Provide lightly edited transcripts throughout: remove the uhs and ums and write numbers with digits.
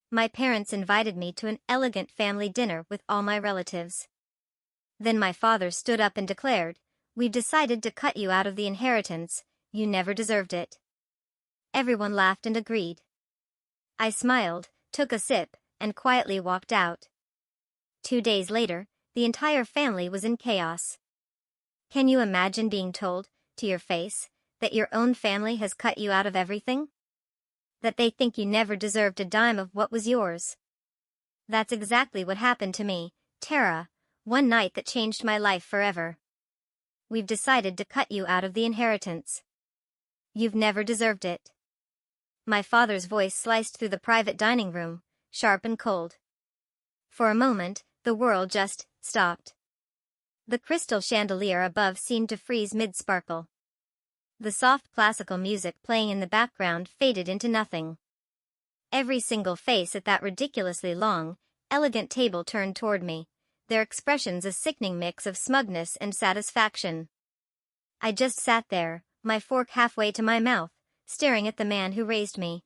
My parents invited me to an elegant family dinner with all my relatives. Then my father stood up and declared, "We've decided to cut you out of the inheritance, you never deserved it." Everyone laughed and agreed. I smiled, took a sip, and quietly walked out. 2 days later, the entire family was in chaos. Can you imagine being told, to your face, that your own family has cut you out of everything? That they think you never deserved a dime of what was yours? That's exactly what happened to me, Tara, one night that changed my life forever. We've decided to cut you out of the inheritance. You've never deserved it. My father's voice sliced through the private dining room, sharp and cold. For a moment, the world just stopped. The crystal chandelier above seemed to freeze mid-sparkle. The soft classical music playing in the background faded into nothing. Every single face at that ridiculously long, elegant table turned toward me, their expressions a sickening mix of smugness and satisfaction. I just sat there, my fork halfway to my mouth, staring at the man who raised me.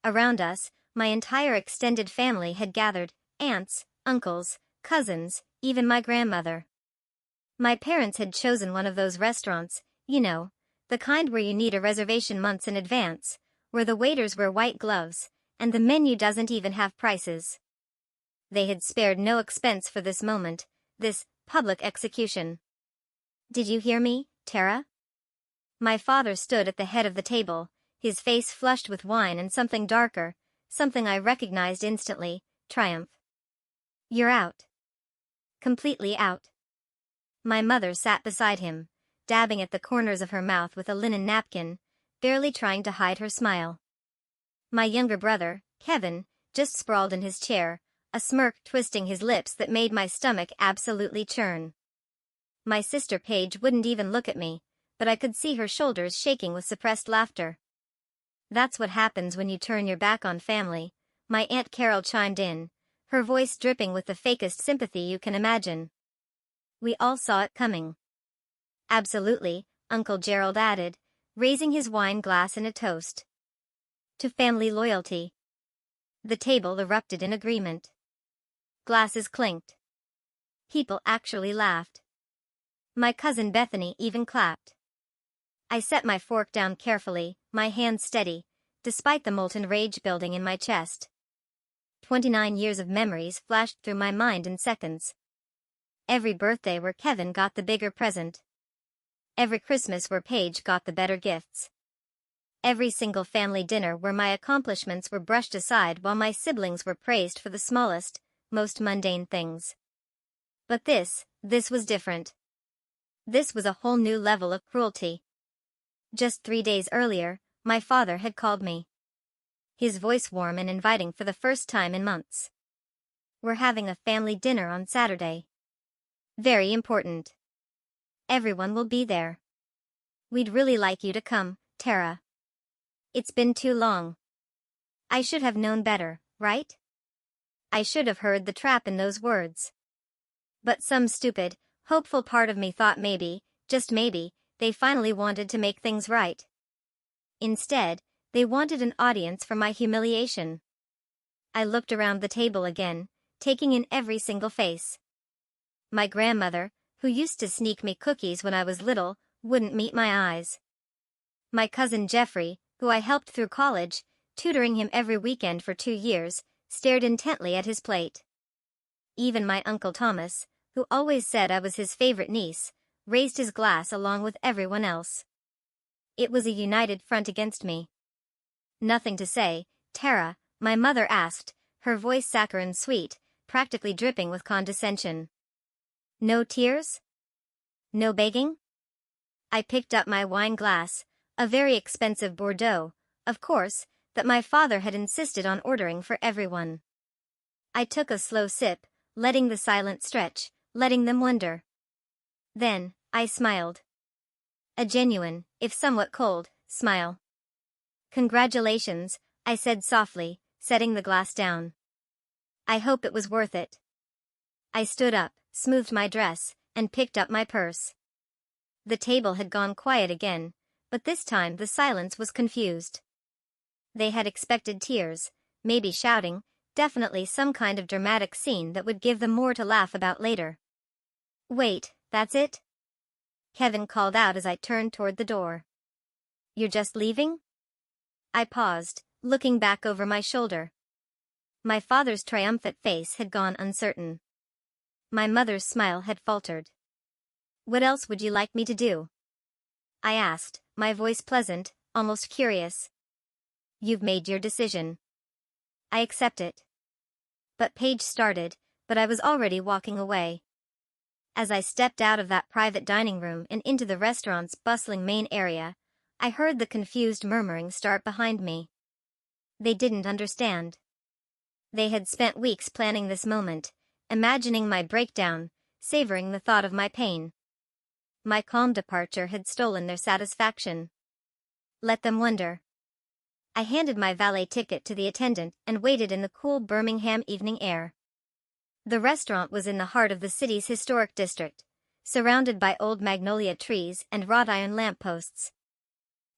Around us, my entire extended family had gathered, aunts, uncles, cousins, even my grandmother. My parents had chosen one of those restaurants, you know, the kind where you need a reservation months in advance, where the waiters wear white gloves, and the menu doesn't even have prices. They had spared no expense for this moment, this public execution. Did you hear me, Tara? My father stood at the head of the table, his face flushed with wine and something darker, something I recognized instantly, triumph. You're out. Completely out. My mother sat beside him, dabbing at the corners of her mouth with a linen napkin, barely trying to hide her smile. My younger brother, Kevin, just sprawled in his chair, a smirk twisting his lips that made my stomach absolutely churn. My sister Paige wouldn't even look at me, but I could see her shoulders shaking with suppressed laughter. That's what happens when you turn your back on family, my Aunt Carol chimed in, her voice dripping with the fakest sympathy you can imagine. We all saw it coming. Absolutely, Uncle Gerald added, raising his wine glass in a toast. To family loyalty. The table erupted in agreement. Glasses clinked. People actually laughed. My cousin Bethany even clapped. I set my fork down carefully, my hand steady, despite the molten rage building in my chest. 29 years of memories flashed through my mind in seconds. Every birthday where Kevin got the bigger present. Every Christmas where Paige got the better gifts. Every single family dinner where my accomplishments were brushed aside while my siblings were praised for the smallest, most mundane things. But this was different. This was a whole new level of cruelty. Just 3 days earlier, my father had called me. His voice warm and inviting for the first time in months. We're having a family dinner on Saturday. Very important. Everyone will be there. We'd really like you to come, Tara. It's been too long. I should have known better, right? I should have heard the trap in those words. But some stupid, hopeful part of me thought maybe, just maybe, they finally wanted to make things right. Instead, they wanted an audience for my humiliation. I looked around the table again, taking in every single face. My grandmother, who used to sneak me cookies when I was little, wouldn't meet my eyes. My cousin Jeffrey, who I helped through college, tutoring him every weekend for 2 years, stared intently at his plate. Even my Uncle Thomas, who always said I was his favorite niece, raised his glass along with everyone else. It was a united front against me. Nothing to say, Tara, my mother asked, her voice saccharine sweet, practically dripping with condescension. No tears? No begging? I picked up my wine glass, a very expensive Bordeaux, of course, that my father had insisted on ordering for everyone. I took a slow sip, letting the silence stretch, letting them wonder. Then, I smiled. A genuine, if somewhat cold, smile. Congratulations, I said softly, setting the glass down. I hope it was worth it. I stood up, smoothed my dress, and picked up my purse. The table had gone quiet again, but this time the silence was confused. They had expected tears, maybe shouting, definitely some kind of dramatic scene that would give them more to laugh about later. "Wait, that's it?" Kevin called out as I turned toward the door. "You're just leaving?" I paused, looking back over my shoulder. My father's triumphant face had gone uncertain. My mother's smile had faltered. "What else would you like me to do?" I asked, my voice pleasant, almost curious. "You've made your decision. I accept it." But Paige started, but I was already walking away. As I stepped out of that private dining room and into the restaurant's bustling main area, I heard the confused murmuring start behind me. They didn't understand. They had spent weeks planning this moment, imagining my breakdown, savoring the thought of my pain. My calm departure had stolen their satisfaction. Let them wonder. I handed my valet ticket to the attendant and waited in the cool Birmingham evening air. The restaurant was in the heart of the city's historic district, surrounded by old magnolia trees and wrought iron lampposts.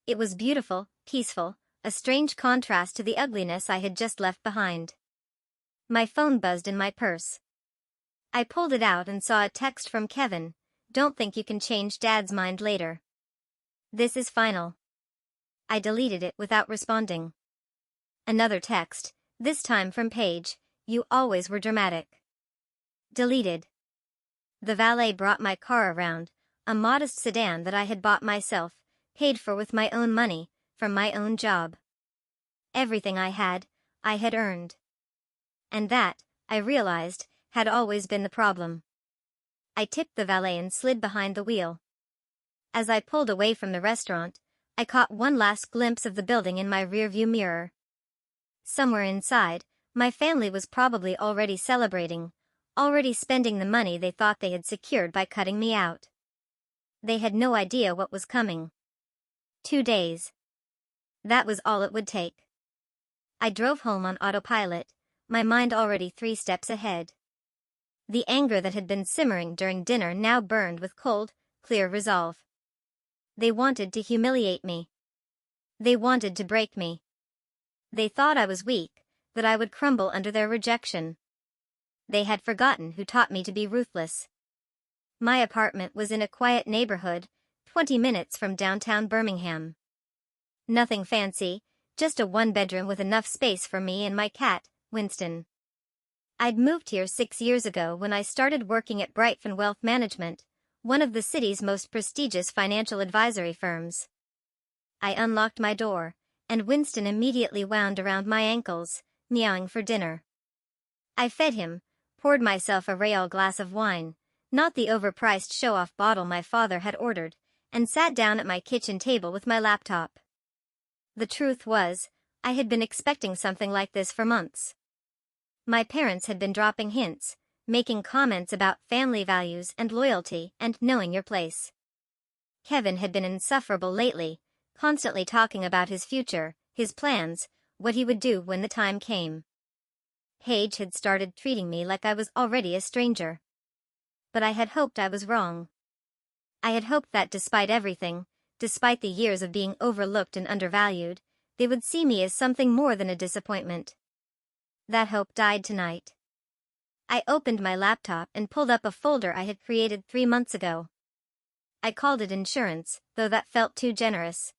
It was beautiful, peaceful, a strange contrast to the ugliness I had just left behind. My phone buzzed in my purse. I pulled it out and saw a text from Kevin. "Don't think you can change Dad's mind later. This is final." I deleted it without responding. Another text, this time from Paige. "You always were dramatic." Deleted. The valet brought my car around, a modest sedan that I had bought myself, paid for with my own money, from my own job. Everything I had earned. And that, I realized, had always been the problem. I tipped the valet and slid behind the wheel. As I pulled away from the restaurant, I caught one last glimpse of the building in my rearview mirror. Somewhere inside, my family was probably already celebrating, already spending the money they thought they had secured by cutting me out. They had no idea what was coming. 2 days. That was all it would take. I drove home on autopilot, my mind already 3 steps ahead. The anger that had been simmering during dinner now burned with cold, clear resolve. They wanted to humiliate me. They wanted to break me. They thought I was weak, that I would crumble under their rejection. They had forgotten who taught me to be ruthless. My apartment was in a quiet neighborhood, 20 minutes from downtown Birmingham. Nothing fancy, just a 1-bedroom with enough space for me and my cat, Winston. I'd moved here 6 years ago when I started working at Brightfin Wealth Management, one of the city's most prestigious financial advisory firms. I unlocked my door, and Winston immediately wound around my ankles, meowing for dinner. I fed him, poured myself a Real glass of wine, not the overpriced show-off bottle my father had ordered, and sat down at my kitchen table with my laptop. The truth was, I had been expecting something like this for months. My parents had been dropping hints, making comments about family values and loyalty and knowing your place. Kevin had been insufferable lately, constantly talking about his future, his plans, what he would do when the time came. Paige had started treating me like I was already a stranger. But I had hoped I was wrong. I had hoped that despite everything, despite the years of being overlooked and undervalued, they would see me as something more than a disappointment. That hope died tonight. I opened my laptop and pulled up a folder I had created 3 months ago. I called it insurance, though that felt too generous.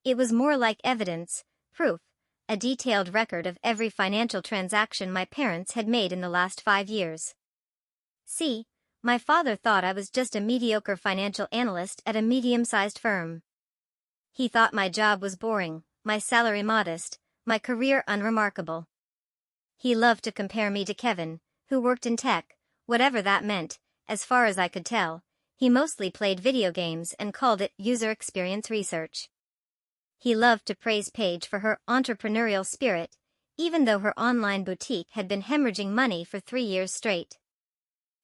It was more like evidence, proof, a detailed record of every financial transaction my parents had made in the last 5 years. See, my father thought I was just a mediocre financial analyst at a medium-sized firm. He thought my job was boring, my salary modest, my career unremarkable. He loved to compare me to Kevin, who worked in tech, whatever that meant. As far as I could tell, he mostly played video games and called it user experience research. He loved to praise Paige for her entrepreneurial spirit, even though her online boutique had been hemorrhaging money for 3 years straight.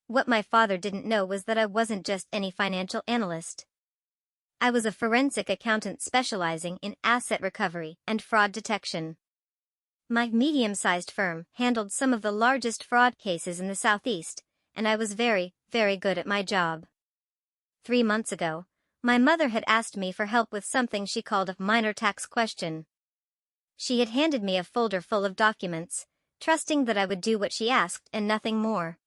What my father didn't know was that I wasn't just any financial analyst. I was a forensic accountant specializing in asset recovery and fraud detection. My medium-sized firm handled some of the largest fraud cases in the Southeast, and I was very, very good at my job. 3 months ago, my mother had asked me for help with something she called a minor tax question. She had handed me a folder full of documents, trusting that I would do what she asked and nothing more.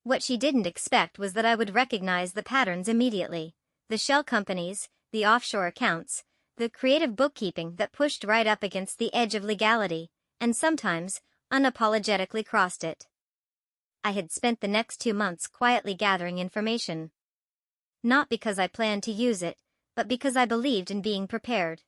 What she didn't expect was that I would recognize the patterns immediately: the shell companies, the offshore accounts, the creative bookkeeping that pushed right up against the edge of legality, and sometimes, unapologetically crossed it. I had spent the next 2 months quietly gathering information. Not because I planned to use it, but because I believed in being prepared.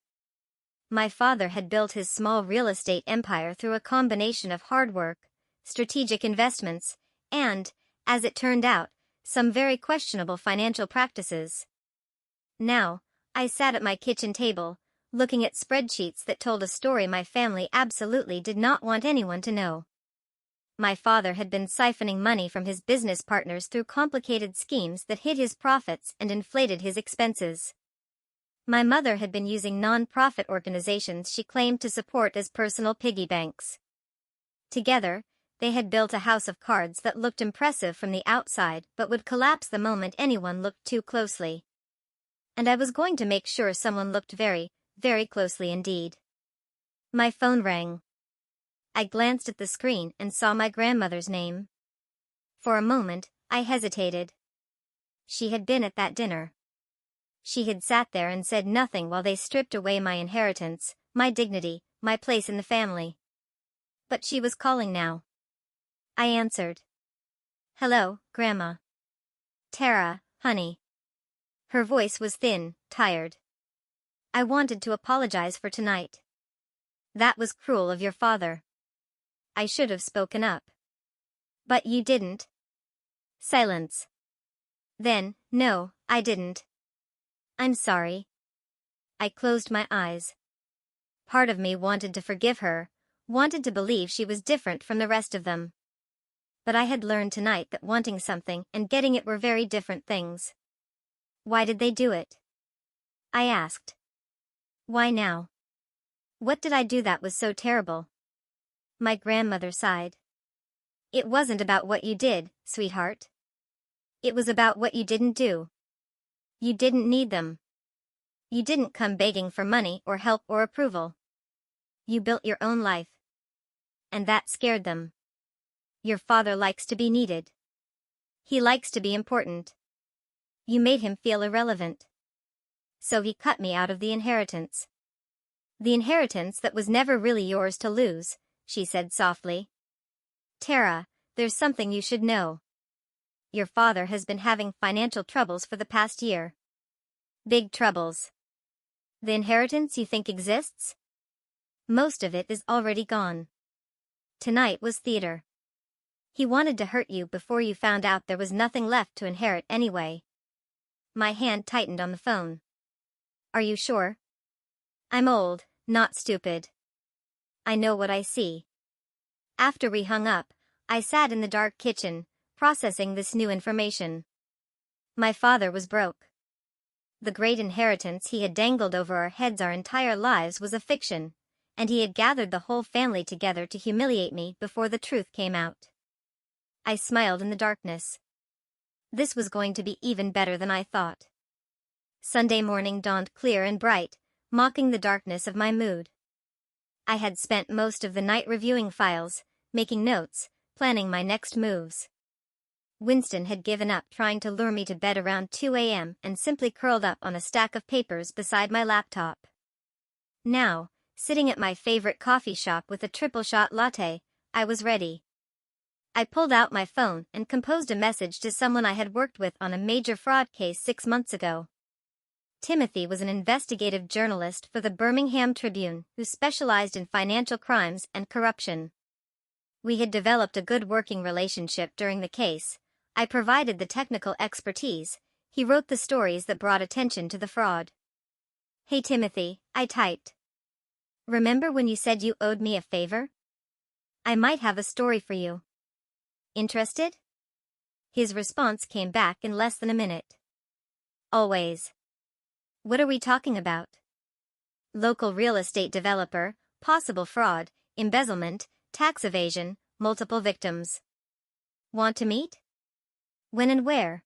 My father had built his small real estate empire through a combination of hard work, strategic investments, and, as it turned out, some very questionable financial practices. Now, I sat at my kitchen table, looking at spreadsheets that told a story my family absolutely did not want anyone to know. My father had been siphoning money from his business partners through complicated schemes that hid his profits and inflated his expenses. My mother had been using non-profit organizations she claimed to support as personal piggy banks. Together, they had built a house of cards that looked impressive from the outside but would collapse the moment anyone looked too closely. And I was going to make sure someone looked very, very closely indeed. My phone rang. I glanced at the screen and saw my grandmother's name. For a moment, I hesitated. She had been at that dinner. She had sat there and said nothing while they stripped away my inheritance, my dignity, my place in the family. But she was calling now. I answered. "Hello, Grandma." "Tara, honey." Her voice was thin, tired. "I wanted to apologize for tonight. That was cruel of your father. I should have spoken up. But you didn't." Silence. Then, "No, I didn't. I'm sorry." I closed my eyes. Part of me wanted to forgive her, wanted to believe she was different from the rest of them. But I had learned tonight that wanting something and getting it were very different things. Why did they do it? I asked. Why now? What did I do that was so terrible? My grandmother sighed. It wasn't about what you did, sweetheart. It was about what you didn't do. You didn't need them. You didn't come begging for money or help or approval. You built your own life. And that scared them. Your father likes to be needed. He likes to be important. You made him feel irrelevant. So he cut me out of the inheritance. The inheritance that was never really yours to lose, she said softly. Tara, there's something you should know. Your father has been having financial troubles for the past year. Big troubles. The inheritance you think exists? Most of it is already gone. Tonight was theater. He wanted to hurt you before you found out there was nothing left to inherit anyway. My hand tightened on the phone. Are you sure? I'm old, not stupid. I know what I see. After we hung up, I sat in the dark kitchen, processing this new information. My father was broke. The great inheritance he had dangled over our heads our entire lives was a fiction, and he had gathered the whole family together to humiliate me before the truth came out. I smiled in the darkness. This was going to be even better than I thought. Sunday morning dawned clear and bright, mocking the darkness of my mood. I had spent most of the night reviewing files, making notes, planning my next moves. Winston had given up trying to lure me to bed around 2 a.m. and simply curled up on a stack of papers beside my laptop. Now, sitting at my favorite coffee shop with a triple shot latte, I was ready. I pulled out my phone and composed a message to someone I had worked with on a major fraud case 6 months ago. Timothy was an investigative journalist for the Birmingham Tribune who specialized in financial crimes and corruption. We had developed a good working relationship during the case. I provided the technical expertise. He wrote the stories that brought attention to the fraud. Hey Timothy, I typed. Remember when you said you owed me a favor? I might have a story for you. Interested? His response came back in less than a minute. Always. What are we talking about? Local real estate developer, possible fraud, embezzlement, tax evasion, multiple victims. Want to meet? When and where?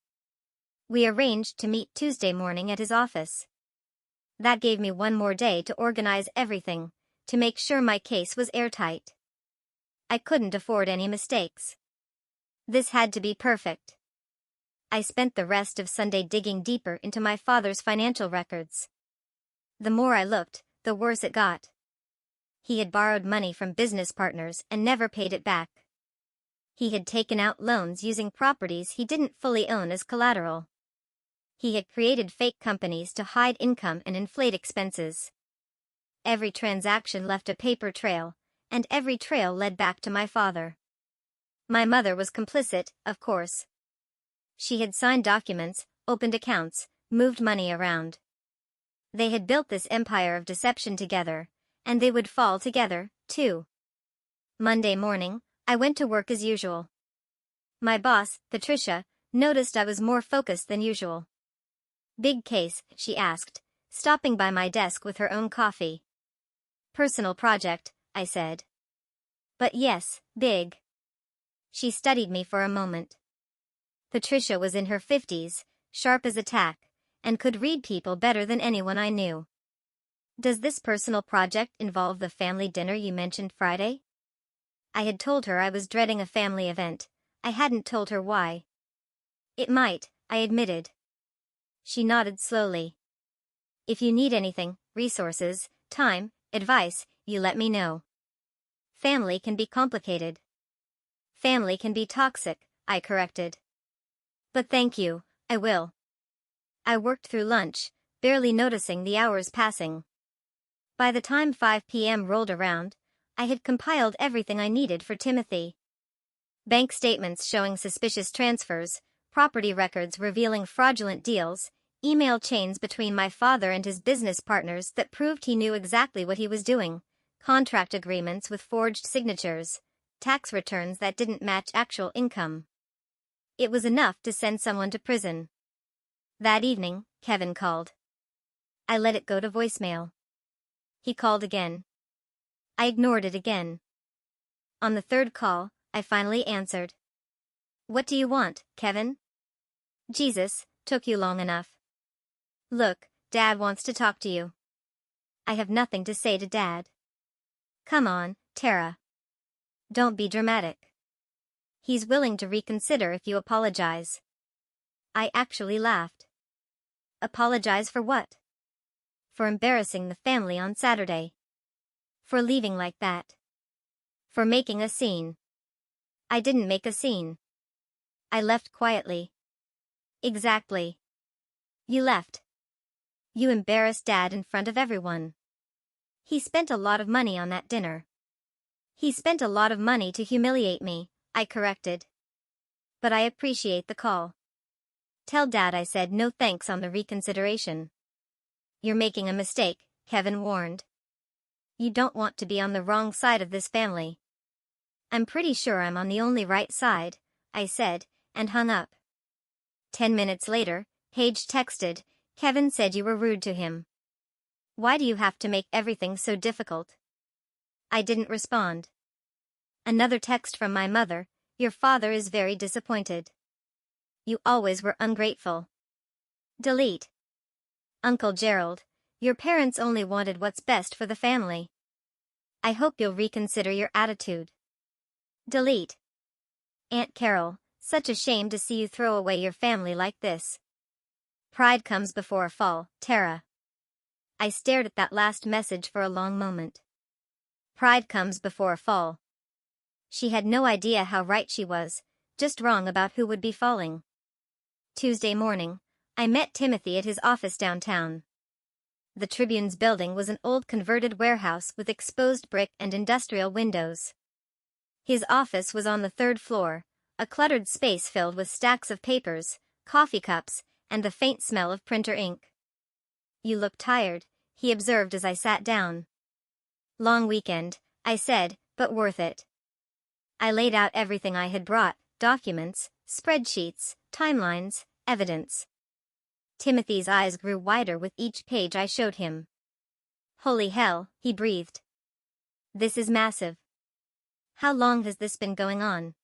We arranged to meet Tuesday morning at his office. That gave me one more day to organize everything, to make sure my case was airtight. I couldn't afford any mistakes. This had to be perfect. I spent the rest of Sunday digging deeper into my father's financial records. The more I looked, the worse it got. He had borrowed money from business partners and never paid it back. He had taken out loans using properties he didn't fully own as collateral. He had created fake companies to hide income and inflate expenses. Every transaction left a paper trail, and every trail led back to my father. My mother was complicit, of course. She had signed documents, opened accounts, moved money around. They had built this empire of deception together, and they would fall together, too. Monday morning, I went to work as usual. My boss, Patricia, noticed I was more focused than usual. "Big case?" she asked, stopping by my desk with her own coffee. "Personal project," I said. "But yes, big." She studied me for a moment. Patricia was in her 50s, sharp as a tack, and could read people better than anyone I knew. "Does this personal project involve the family dinner you mentioned Friday?" I had told her I was dreading a family event. I hadn't told her why. "It might," I admitted. She nodded slowly. "If you need anything, resources, time, advice, you let me know. Family can be complicated." "Family can be toxic," I corrected. "But thank you, I will." I worked through lunch, barely noticing the hours passing. By the time 5 p.m. rolled around, I had compiled everything I needed for Timothy. Bank statements showing suspicious transfers, property records revealing fraudulent deals, email chains between my father and his business partners that proved he knew exactly what he was doing, contract agreements with forged signatures, tax returns that didn't match actual income. It was enough to send someone to prison. That evening, Kevin called. I let it go to voicemail. He called again. I ignored it again. On the third call, I finally answered. "What do you want, Kevin?" "Jesus, took you long enough." "Look, Dad wants to talk to you." "I have nothing to say to Dad." "Come on, Tara. Don't be dramatic. He's willing to reconsider if you apologize." I actually laughed. Apologize for what? For embarrassing the family on Saturday. For leaving like that. For making a scene. I didn't make a scene. I left quietly. Exactly. You left. You embarrassed Dad in front of everyone. He spent a lot of money on that dinner. He spent a lot of money to humiliate me, I corrected. But I appreciate the call. Tell Dad I said no thanks on the reconsideration. You're making a mistake, Kevin warned. You don't want to be on the wrong side of this family. I'm pretty sure I'm on the only right side, I said, and hung up. 10 minutes later, Paige texted, "Kevin said you were rude to him. Why do you have to make everything so difficult?" I didn't respond. Another text from my mother, "Your father is very disappointed. You always were ungrateful." Delete. Uncle Gerald, your parents only wanted what's best for the family. I hope you'll reconsider your attitude. Delete. Aunt Carol, such a shame to see you throw away your family like this. Pride comes before a fall, Tara. I stared at that last message for a long moment. Pride comes before a fall. She had no idea how right she was, just wrong about who would be falling. Tuesday morning, I met Timothy at his office downtown. The Tribune's building was an old converted warehouse with exposed brick and industrial windows. His office was on the third floor, a cluttered space filled with stacks of papers, coffee cups, and the faint smell of printer ink. "You look tired," he observed as I sat down. "Long weekend," I said, "but worth it." I laid out everything I had brought, documents, spreadsheets, timelines, evidence. Timothy's eyes grew wider with each page I showed him. "Holy hell," he breathed. "This is massive. How long has this been going on?"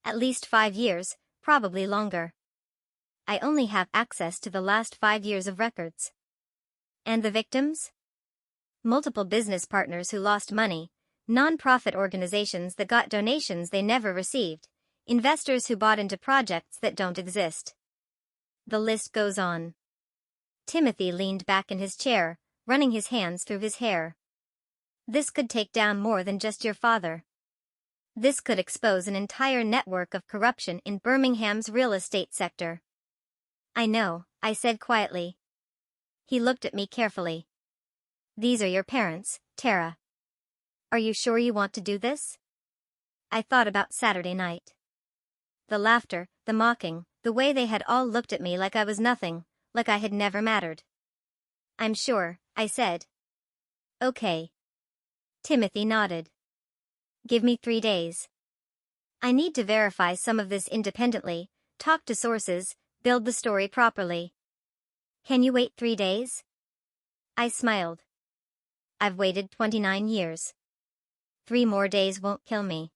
"At least 5 years, probably longer. I only have access to the last 5 years of records." "And the victims?" multiple business partners who lost money, non-profit organizations that got donations they never received, investors who bought into projects that don't exist. The list goes on. Timothy leaned back in his chair, running his hands through his hair. This could take down more than just your father. This could expose an entire network of corruption in Birmingham's real estate sector. I know, I said quietly. He looked at me carefully. These are your parents, Tara. Are you sure you want to do this? I thought about Saturday night. The laughter, the mocking, the way they had all looked at me like I was nothing, like I had never mattered. I'm sure, I said. Okay. Timothy nodded. Give me 3 days. I need to verify some of this independently, talk to sources, build the story properly. Can you wait 3 days? I smiled. I've waited 29 years. 3 more days won't kill me.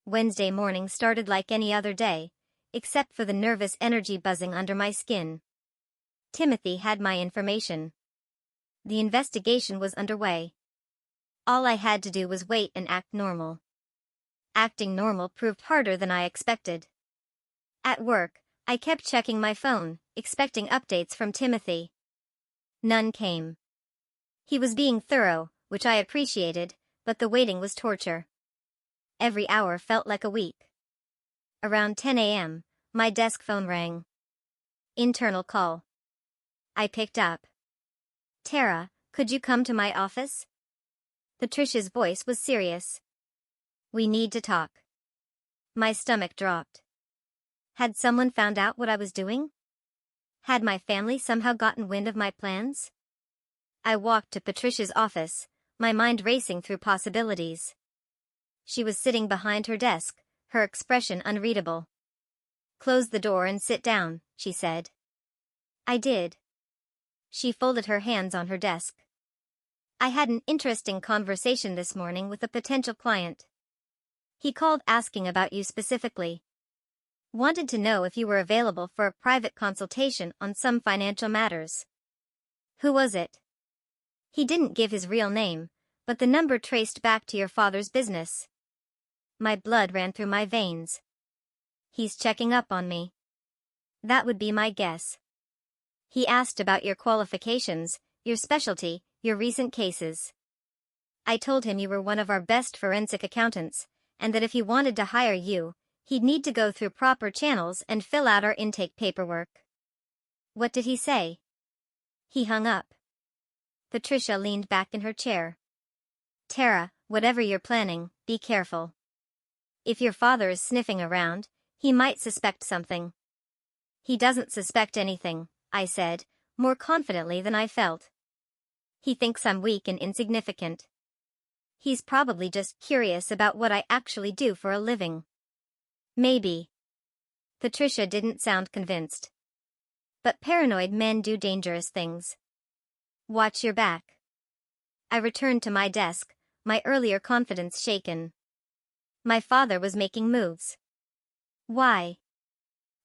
Wednesday morning started like any other day, except for the nervous energy buzzing under my skin. Timothy had my information. The investigation was underway. All I had to do was wait and act normal. Acting normal proved harder than I expected. At work, I kept checking my phone, expecting updates from Timothy. None came. He was being thorough, which I appreciated, but the waiting was torture. Every hour felt like a week. Around 10 a.m., my desk phone rang. Internal call. I picked up. Tara, could you come to my office? Patricia's voice was serious. We need to talk. My stomach dropped. Had someone found out what I was doing? Had my family somehow gotten wind of my plans? I walked to Patricia's office, my mind racing through possibilities. She was sitting behind her desk, her expression unreadable. Close the door and sit down, she said. I did. She folded her hands on her desk. I had an interesting conversation this morning with a potential client. He called asking about you specifically. Wanted to know if you were available for a private consultation on some financial matters. Who was it? He didn't give his real name, but the number traced back to your father's business. My blood ran through my veins. He's checking up on me. That would be my guess. He asked about your qualifications, your specialty, your recent cases. I told him you were one of our best forensic accountants, and that if he wanted to hire you, he'd need to go through proper channels and fill out our intake paperwork. What did he say? He hung up. Patricia leaned back in her chair. Tara, whatever you're planning, be careful. If your father is sniffing around, he might suspect something. He doesn't suspect anything, I said, more confidently than I felt. He thinks I'm weak and insignificant. He's probably just curious about what I actually do for a living. Maybe. Patricia didn't sound convinced. But paranoid men do dangerous things. Watch your back. I returned to my desk, my earlier confidence shaken. My father was making moves. Why?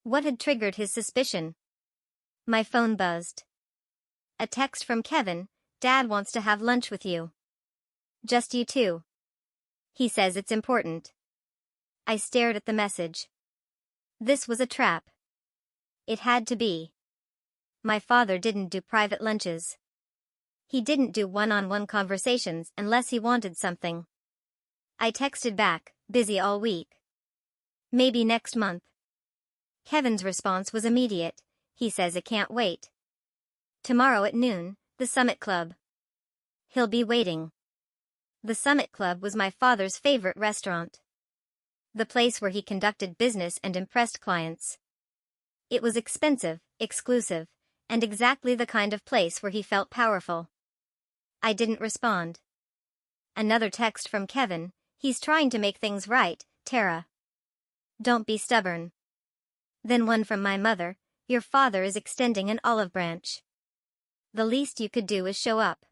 What had triggered his suspicion? My phone buzzed. A text from Kevin, Dad wants to have lunch with you. Just you two. He says it's important. I stared at the message. This was a trap. It had to be. My father didn't do private lunches. He didn't do one-on-one conversations unless he wanted something. I texted back, busy all week. Maybe next month. Kevin's response was immediate. He says it can't wait. Tomorrow at noon, the Summit Club. He'll be waiting. The Summit Club was my father's favorite restaurant. The place where he conducted business and impressed clients. It was expensive, exclusive, and exactly the kind of place where he felt powerful. I didn't respond. Another text from Kevin, he's trying to make things right, Tara. Don't be stubborn. Then one from my mother, your father is extending an olive branch. The least you could do is show up.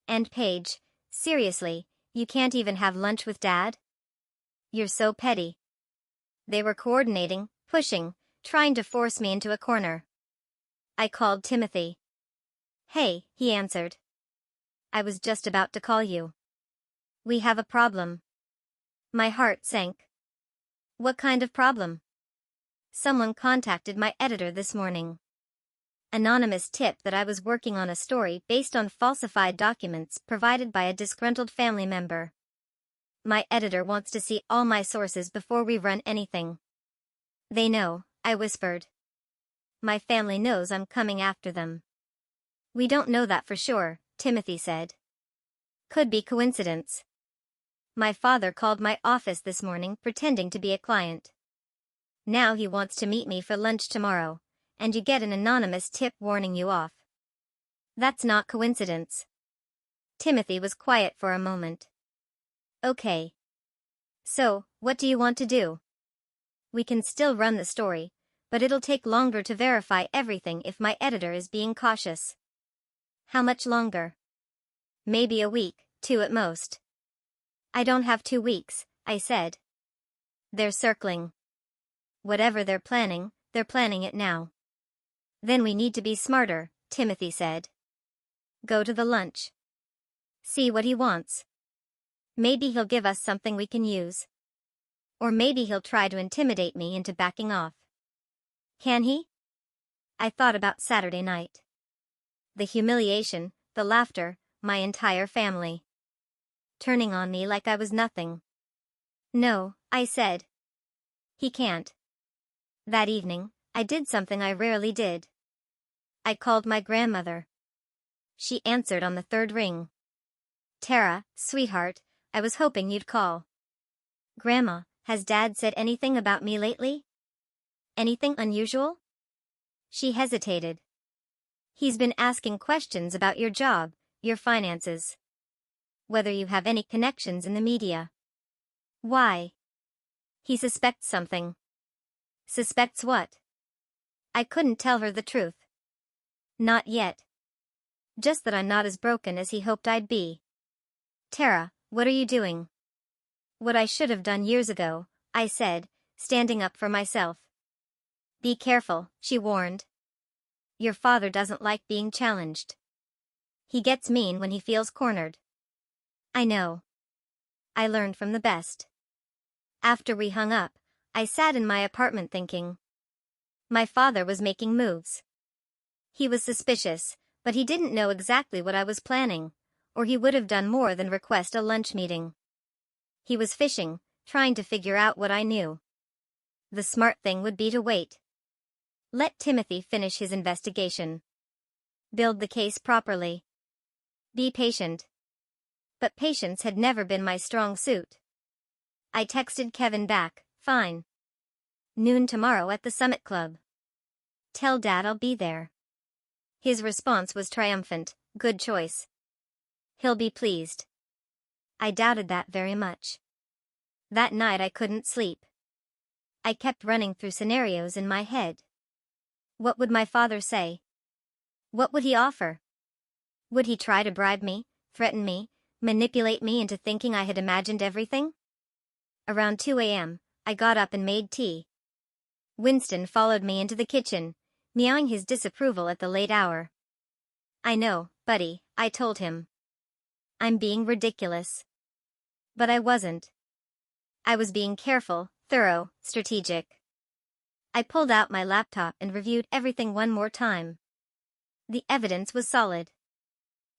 And Paige, seriously, you can't even have lunch with Dad? You're so petty. They were coordinating, pushing, trying to force me into a corner. I called Timothy. Hey, he answered. I was just about to call you. We have a problem. My heart sank. What kind of problem? Someone contacted my editor this morning. Anonymous tip that I was working on a story based on falsified documents provided by a disgruntled family member. My editor wants to see all my sources before we run anything. They know, I whispered. My family knows I'm coming after them. We don't know that for sure, Timothy said. Could be coincidence. My father called my office this morning pretending to be a client. Now he wants to meet me for lunch tomorrow, and you get an anonymous tip warning you off. That's not coincidence. Timothy was quiet for a moment. Okay. So, what do you want to do? We can still run the story, but it'll take longer to verify everything if my editor is being cautious. How much longer? Maybe a week, 2 at most. I don't have 2 weeks, I said. They're circling. Whatever they're planning it now. Then we need to be smarter, Timothy said. Go to the lunch. See what he wants. Maybe he'll give us something we can use. Or maybe he'll try to intimidate me into backing off. Can he? I thought about Saturday night. The humiliation, the laughter, my entire family. Turning on me like I was nothing. No, I said. He can't. That evening, I did something I rarely did. I called my grandmother. She answered on the 3rd ring. Tara, sweetheart, I was hoping you'd call. Grandma, has Dad said anything about me lately? Anything unusual? She hesitated. He's been asking questions about your job, your finances. Whether you have any connections in the media. Why? He suspects something. Suspects what? I couldn't tell her the truth. Not yet. Just that I'm not as broken as he hoped I'd be. Tara, what are you doing? What I should have done years ago, I said, standing up for myself. Be careful, she warned. Your father doesn't like being challenged. He gets mean when he feels cornered. I know. I learned from the best. After we hung up, I sat in my apartment thinking. My father was making moves. He was suspicious, but he didn't know exactly what I was planning, or he would have done more than request a lunch meeting. He was fishing, trying to figure out what I knew. The smart thing would be to wait. Let Timothy finish his investigation. Build the case properly. Be patient. But patience had never been my strong suit. I texted Kevin back, fine. Noon tomorrow at the Summit Club. Tell Dad I'll be there. His response was triumphant, good choice. He'll be pleased. I doubted that very much. That night I couldn't sleep. I kept running through scenarios in my head. What would my father say? What would he offer? Would he try to bribe me, threaten me, manipulate me into thinking I had imagined everything? Around 2 a.m., I got up and made tea. Winston followed me into the kitchen, meowing his disapproval at the late hour. I know, buddy, I told him. I'm being ridiculous. But I wasn't. I was being careful, thorough, strategic. I pulled out my laptop and reviewed everything one more time. The evidence was solid.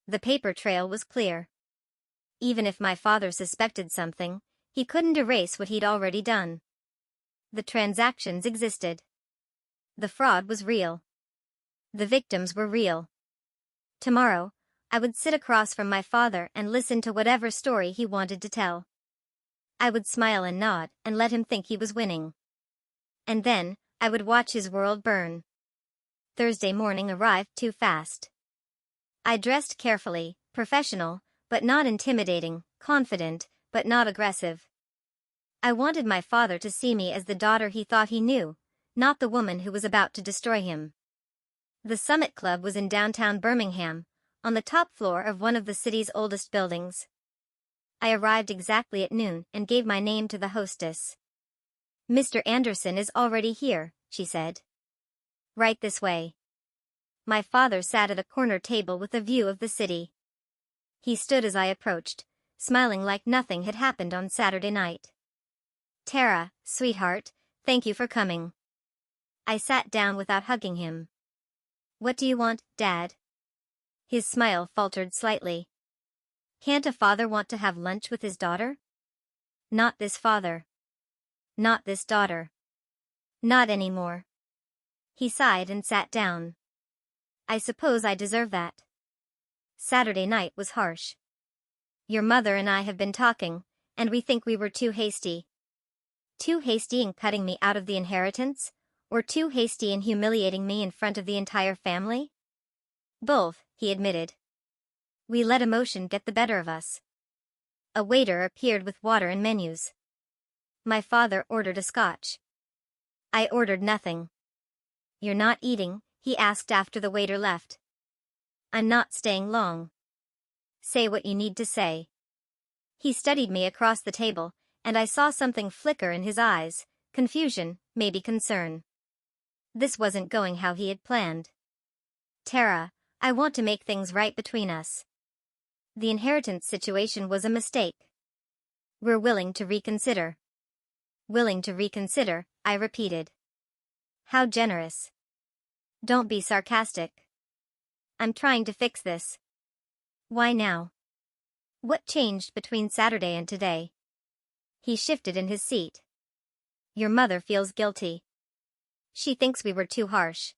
The paper trail was clear. Even if my father suspected something, he couldn't erase what he'd already done. The transactions existed. The fraud was real. The victims were real. Tomorrow, I would sit across from my father and listen to whatever story he wanted to tell. I would smile and nod and let him think he was winning. And then, I would watch his world burn. Thursday morning arrived too fast. I dressed carefully, professional, but not intimidating, confident, but not aggressive. I wanted my father to see me as the daughter he thought he knew, not the woman who was about to destroy him. The Summit Club was in downtown Birmingham, on the top floor of one of the city's oldest buildings. I arrived exactly at noon and gave my name to the hostess. Mr. Anderson is already here, she said. Right this way. My father sat at a corner table with a view of the city. He stood as I approached, smiling like nothing had happened on Saturday night. Tara, sweetheart, thank you for coming. I sat down without hugging him. What do you want, Dad? His smile faltered slightly. Can't a father want to have lunch with his daughter? Not this father. Not this daughter. Not anymore. He sighed and sat down. I suppose I deserve that. Saturday night was harsh. Your mother and I have been talking, and we think we were too hasty. Too hasty in cutting me out of the inheritance, or too hasty in humiliating me in front of the entire family? Both, he admitted. We let emotion get the better of us. A waiter appeared with water and menus. My father ordered a scotch. I ordered nothing. You're not eating? He asked after the waiter left. I'm not staying long. Say what you need to say. He studied me across the table, and I saw something flicker in his eyes, confusion, maybe concern. This wasn't going how he had planned. Tara, I want to make things right between us. The inheritance situation was a mistake. We're willing to reconsider. Willing to reconsider, I repeated. How generous. Don't be sarcastic. I'm trying to fix this. Why now? What changed between Saturday and today? He shifted in his seat. Your mother feels guilty. She thinks we were too harsh.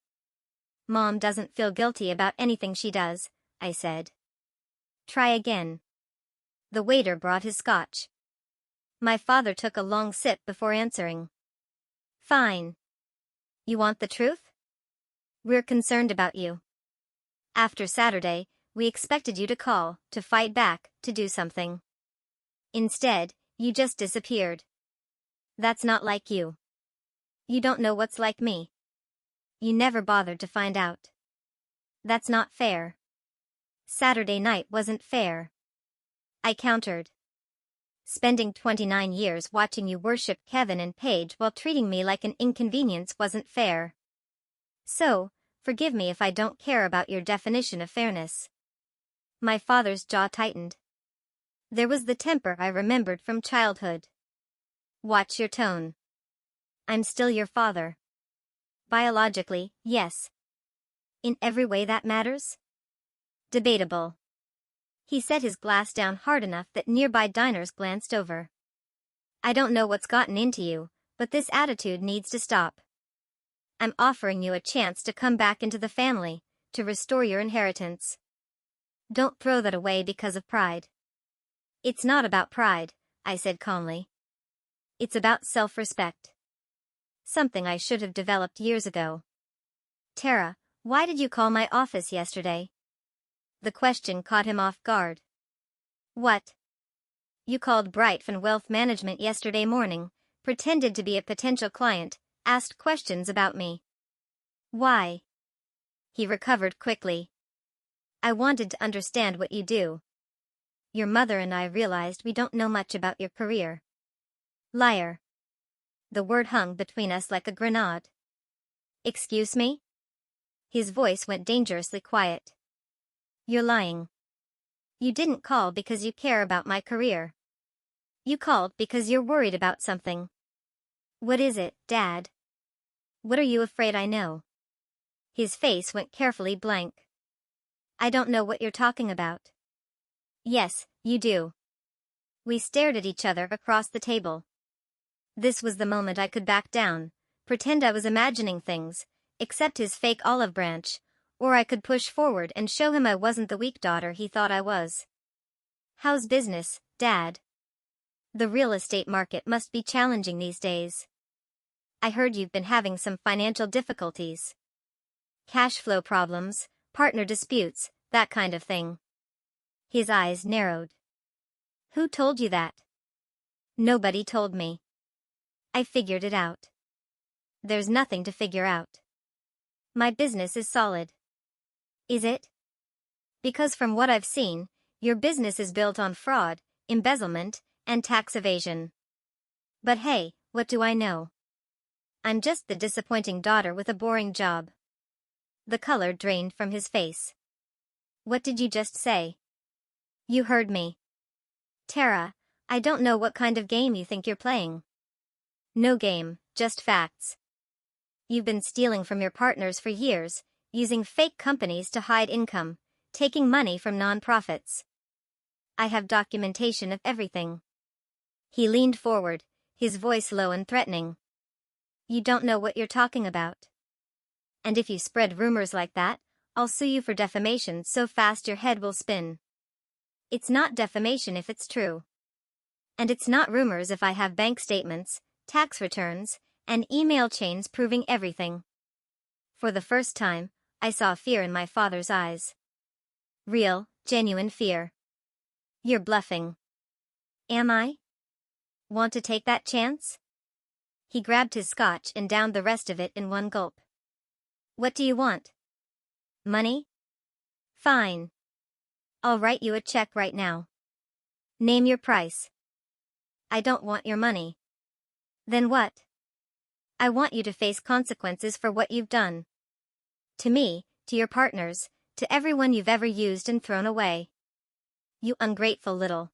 Mom doesn't feel guilty about anything she does, I said. Try again. The waiter brought his scotch. My father took a long sip before answering. Fine. You want the truth? We're concerned about you. After Saturday, we expected you to call, to fight back, to do something. Instead, you just disappeared. That's not like you. You don't know what's like me. You never bothered to find out. That's not fair. Saturday night wasn't fair. I countered. Spending 29 years watching you worship Kevin and Paige while treating me like an inconvenience wasn't fair. So, forgive me if I don't care about your definition of fairness. My father's jaw tightened. There was the temper I remembered from childhood. Watch your tone. I'm still your father. Biologically, yes. In every way that matters? Debatable. He set his glass down hard enough that nearby diners glanced over. I don't know what's gotten into you, but this attitude needs to stop. I'm offering you a chance to come back into the family, to restore your inheritance. Don't throw that away because of pride. It's not about pride, I said calmly. It's about self-respect. Something I should have developed years ago. Tara, why did you call my office yesterday? The question caught him off guard. What? You called Bright from Wealth Management yesterday morning, pretended to be a potential client, asked questions about me. Why? He recovered quickly. I wanted to understand what you do. Your mother and I realized we don't know much about your career. Liar. The word hung between us like a grenade. Excuse me? His voice went dangerously quiet. You're lying. You didn't call because you care about my career. You called because you're worried about something. What is it, Dad? What are you afraid I know? His face went carefully blank. I don't know what you're talking about. Yes, you do. We stared at each other across the table. This was the moment I could back down, pretend I was imagining things, accept his fake olive branch, or I could push forward and show him I wasn't the weak daughter he thought I was. How's business, Dad? The real estate market must be challenging these days. I heard you've been having some financial difficulties. Cash flow problems, partner disputes, that kind of thing. His eyes narrowed. Who told you that? Nobody told me. I figured it out. There's nothing to figure out. My business is solid. Is it? Because from what I've seen, your business is built on fraud, embezzlement, and tax evasion. But hey, what do I know? I'm just the disappointing daughter with a boring job. The color drained from his face. What did you just say? You heard me. Tara, I don't know what kind of game you think you're playing. No game, just facts. You've been stealing from your partners for years, using fake companies to hide income, taking money from non-profits. I have documentation of everything. He leaned forward, his voice low and threatening. You don't know what you're talking about. And if you spread rumors like that, I'll sue you for defamation so fast your head will spin. It's not defamation if it's true. And it's not rumors if I have bank statements, tax returns, and email chains proving everything. For the first time, I saw fear in my father's eyes. Real, genuine fear. You're bluffing. Am I? Want to take that chance? He grabbed his scotch and downed the rest of it in one gulp. What do you want? Money? Fine. I'll write you a check right now. Name your price. I don't want your money. Then what? I want you to face consequences for what you've done. To me, to your partners, to everyone you've ever used and thrown away. You ungrateful little.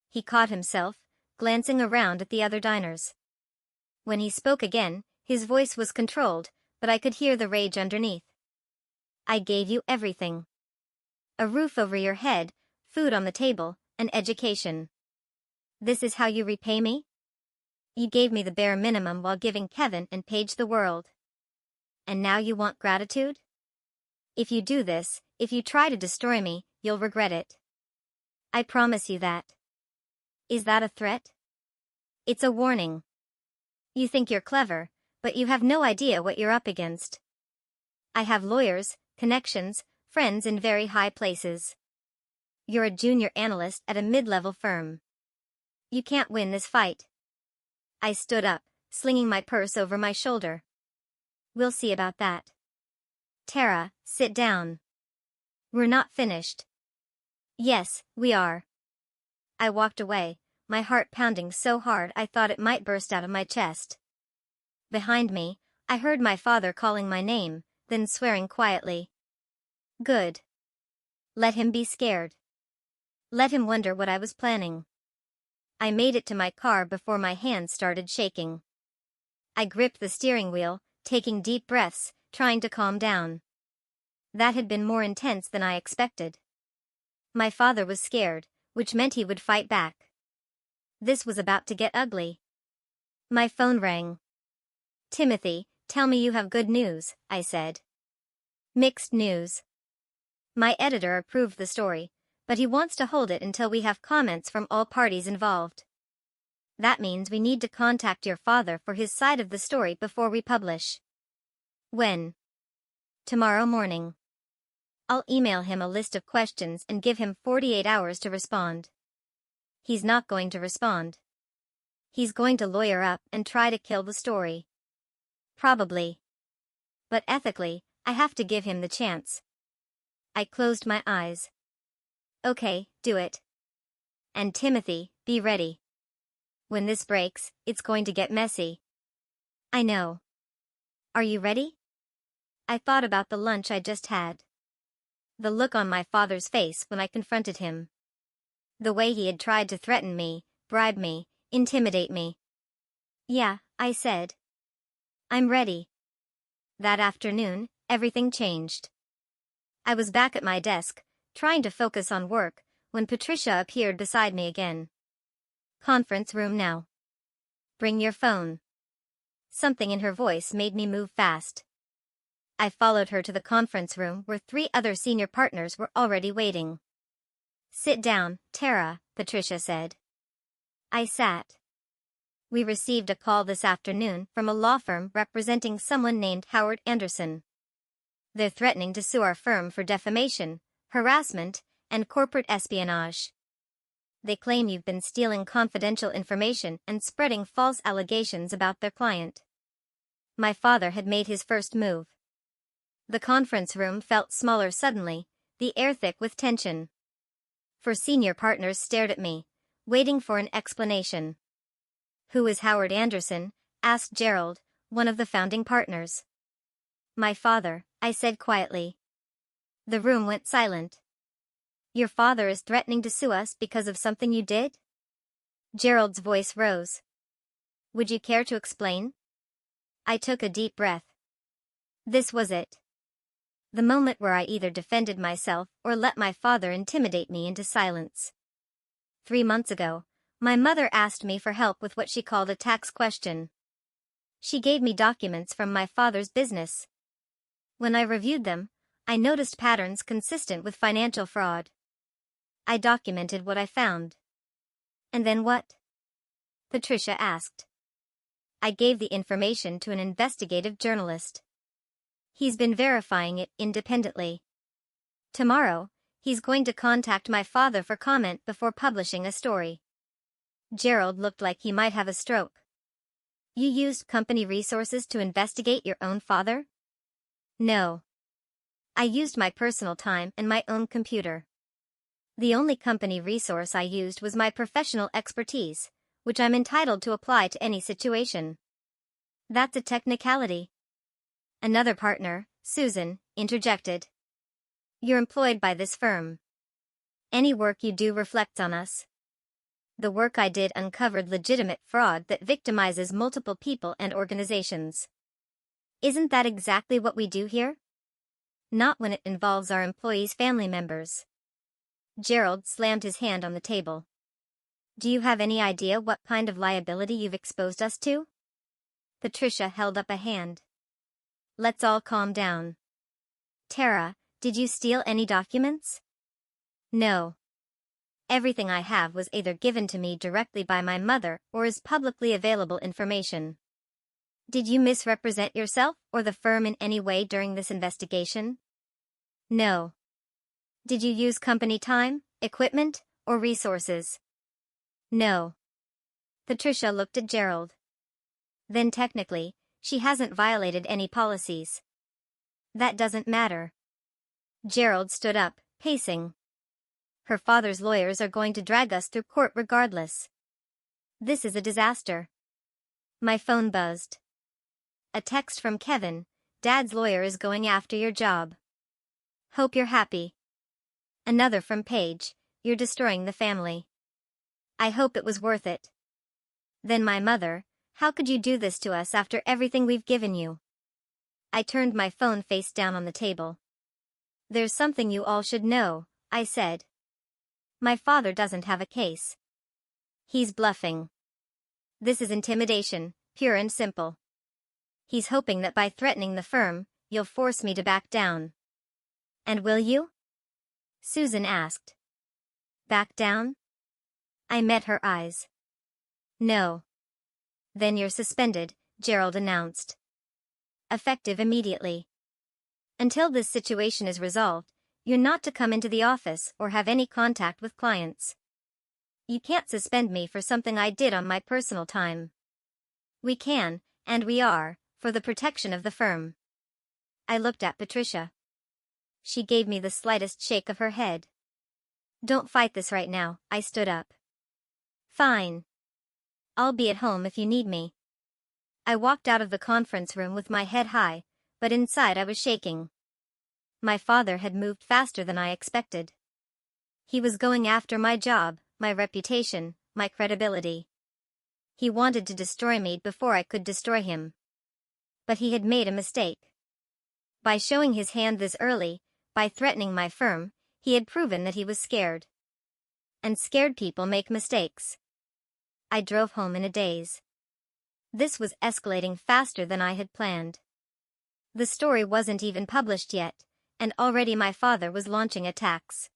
He caught himself, glancing around at the other diners. When he spoke again, his voice was controlled, but I could hear the rage underneath. I gave you everything. A roof over your head, food on the table, an education. This is how you repay me? You gave me the bare minimum while giving Kevin and Paige the world. And now you want gratitude? If you do this, if you try to destroy me, you'll regret it. I promise you that. Is that a threat? It's a warning. You think you're clever, but you have no idea what you're up against. I have lawyers, connections, friends in very high places. You're a junior analyst at a mid-level firm. You can't win this fight. I stood up, slinging my purse over my shoulder. We'll see about that. Tara, sit down. We're not finished. Yes, we are. I walked away, my heart pounding so hard I thought it might burst out of my chest. Behind me, I heard my father calling my name, then swearing quietly. Good. Let him be scared. Let him wonder what I was planning. I made it to my car before my hands started shaking. I gripped the steering wheel, taking deep breaths, trying to calm down. That had been more intense than I expected. My father was scared, which meant he would fight back. This was about to get ugly. My phone rang. Timothy, tell me you have good news, I said. Mixed news. My editor approved the story, but he wants to hold it until we have comments from all parties involved. That means we need to contact your father for his side of the story before we publish. When? Tomorrow morning. I'll email him a list of questions and give him 48 hours to respond. He's not going to respond. He's going to lawyer up and try to kill the story. Probably. But ethically, I have to give him the chance. I closed my eyes. Okay, do it. And Timothy, be ready. When this breaks, it's going to get messy. I know. Are you ready? I thought about the lunch I just had. The look on my father's face when I confronted him. The way he had tried to threaten me, bribe me, intimidate me. Yeah, I said. I'm ready. That afternoon, everything changed. I was back at my desk, trying to focus on work, when Patricia appeared beside me again. Conference room now. Bring your phone. Something in her voice made me move fast. I followed her to the conference room where 3 other senior partners were already waiting. Sit down, Tara, Patricia said. I sat. We received a call this afternoon from a law firm representing someone named Howard Anderson. They're threatening to sue our firm for defamation, harassment, and corporate espionage. They claim you've been stealing confidential information and spreading false allegations about their client. My father had made his first move. The conference room felt smaller suddenly, the air thick with tension. 4 senior partners stared at me, waiting for an explanation. Who is Howard Anderson? Asked Gerald, one of the founding partners. My father, I said quietly. The room went silent. Your father is threatening to sue us because of something you did? Gerald's voice rose. Would you care to explain? I took a deep breath. This was it. The moment where I either defended myself or let my father intimidate me into silence. 3 months ago, my mother asked me for help with what she called a tax question. She gave me documents from my father's business. When I reviewed them, I noticed patterns consistent with financial fraud. I documented what I found. And then what? Patricia asked. I gave the information to an investigative journalist. He's been verifying it independently. Tomorrow, he's going to contact my father for comment before publishing a story. Gerald looked like he might have a stroke. You used company resources to investigate your own father? No. I used my personal time and my own computer. The only company resource I used was my professional expertise, which I'm entitled to apply to any situation. That's a technicality. Another partner, Susan, interjected. You're employed by this firm. Any work you do reflects on us. The work I did uncovered legitimate fraud that victimizes multiple people and organizations. Isn't that exactly what we do here? Not when it involves our employees' family members. Gerald slammed his hand on the table. Do you have any idea what kind of liability you've exposed us to? Patricia held up a hand. Let's all calm down. Tara, did you steal any documents? No. Everything I have was either given to me directly by my mother or is publicly available information. Did you misrepresent yourself or the firm in any way during this investigation? No. Did you use company time, equipment, or resources? No. Patricia looked at Gerald. Then technically, she hasn't violated any policies. That doesn't matter. Gerald stood up, pacing. Her father's lawyers are going to drag us through court regardless. This is a disaster. My phone buzzed. A text from Kevin, Dad's lawyer is going after your job. Hope you're happy. Another from Paige, you're destroying the family. I hope it was worth it. Then my mother, how could you do this to us after everything we've given you? I turned my phone face down on the table. There's something you all should know, I said. My father doesn't have a case. He's bluffing. This is intimidation, pure and simple. He's hoping that by threatening the firm, you'll force me to back down. And will you? Susan asked. Back down? I met her eyes. No. Then you're suspended, Gerald announced. Effective immediately. Until this situation is resolved, you're not to come into the office or have any contact with clients. You can't suspend me for something I did on my personal time. We can, and we are, for the protection of the firm. I looked at Patricia. She gave me the slightest shake of her head. Don't fight this right now, I stood up. Fine. I'll be at home if you need me. I walked out of the conference room with my head high, but inside I was shaking. My father had moved faster than I expected. He was going after my job, my reputation, my credibility. He wanted to destroy me before I could destroy him. But he had made a mistake. By showing his hand this early, by threatening my firm, he had proven that he was scared. And scared people make mistakes. I drove home in a daze. This was escalating faster than I had planned. The story wasn't even published yet, and already my father was launching attacks.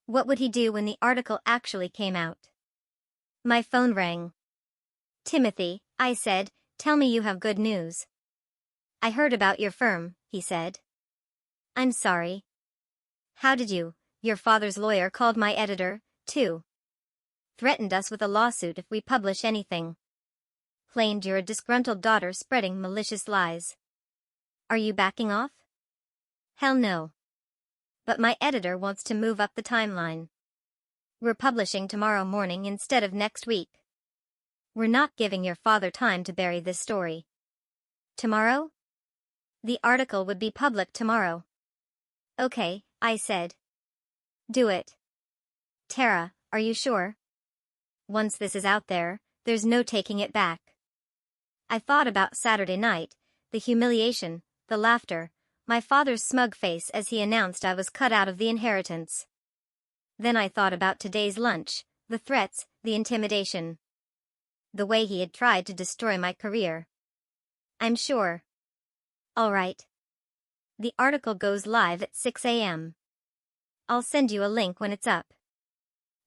What would he do when the article actually came out? My phone rang. Timothy, I said, tell me you have good news. I heard about your firm, he said. I'm sorry. How did you? Your father's lawyer called my editor, too. Threatened us with a lawsuit if we publish anything. Claimed you're a disgruntled daughter spreading malicious lies. Are you backing off? Hell no. But my editor wants to move up the timeline. We're publishing tomorrow morning instead of next week. We're not giving your father time to bury this story. Tomorrow? The article would be public tomorrow. Okay, I said. Do it. Tara, are you sure? Once this is out there, there's no taking it back. I thought about Saturday night, the humiliation, the laughter, my father's smug face as he announced I was cut out of the inheritance. Then I thought about today's lunch, the threats, the intimidation. The way he had tried to destroy my career. I'm sure. All right. The article goes live at 6 a.m. I'll send you a link when it's up.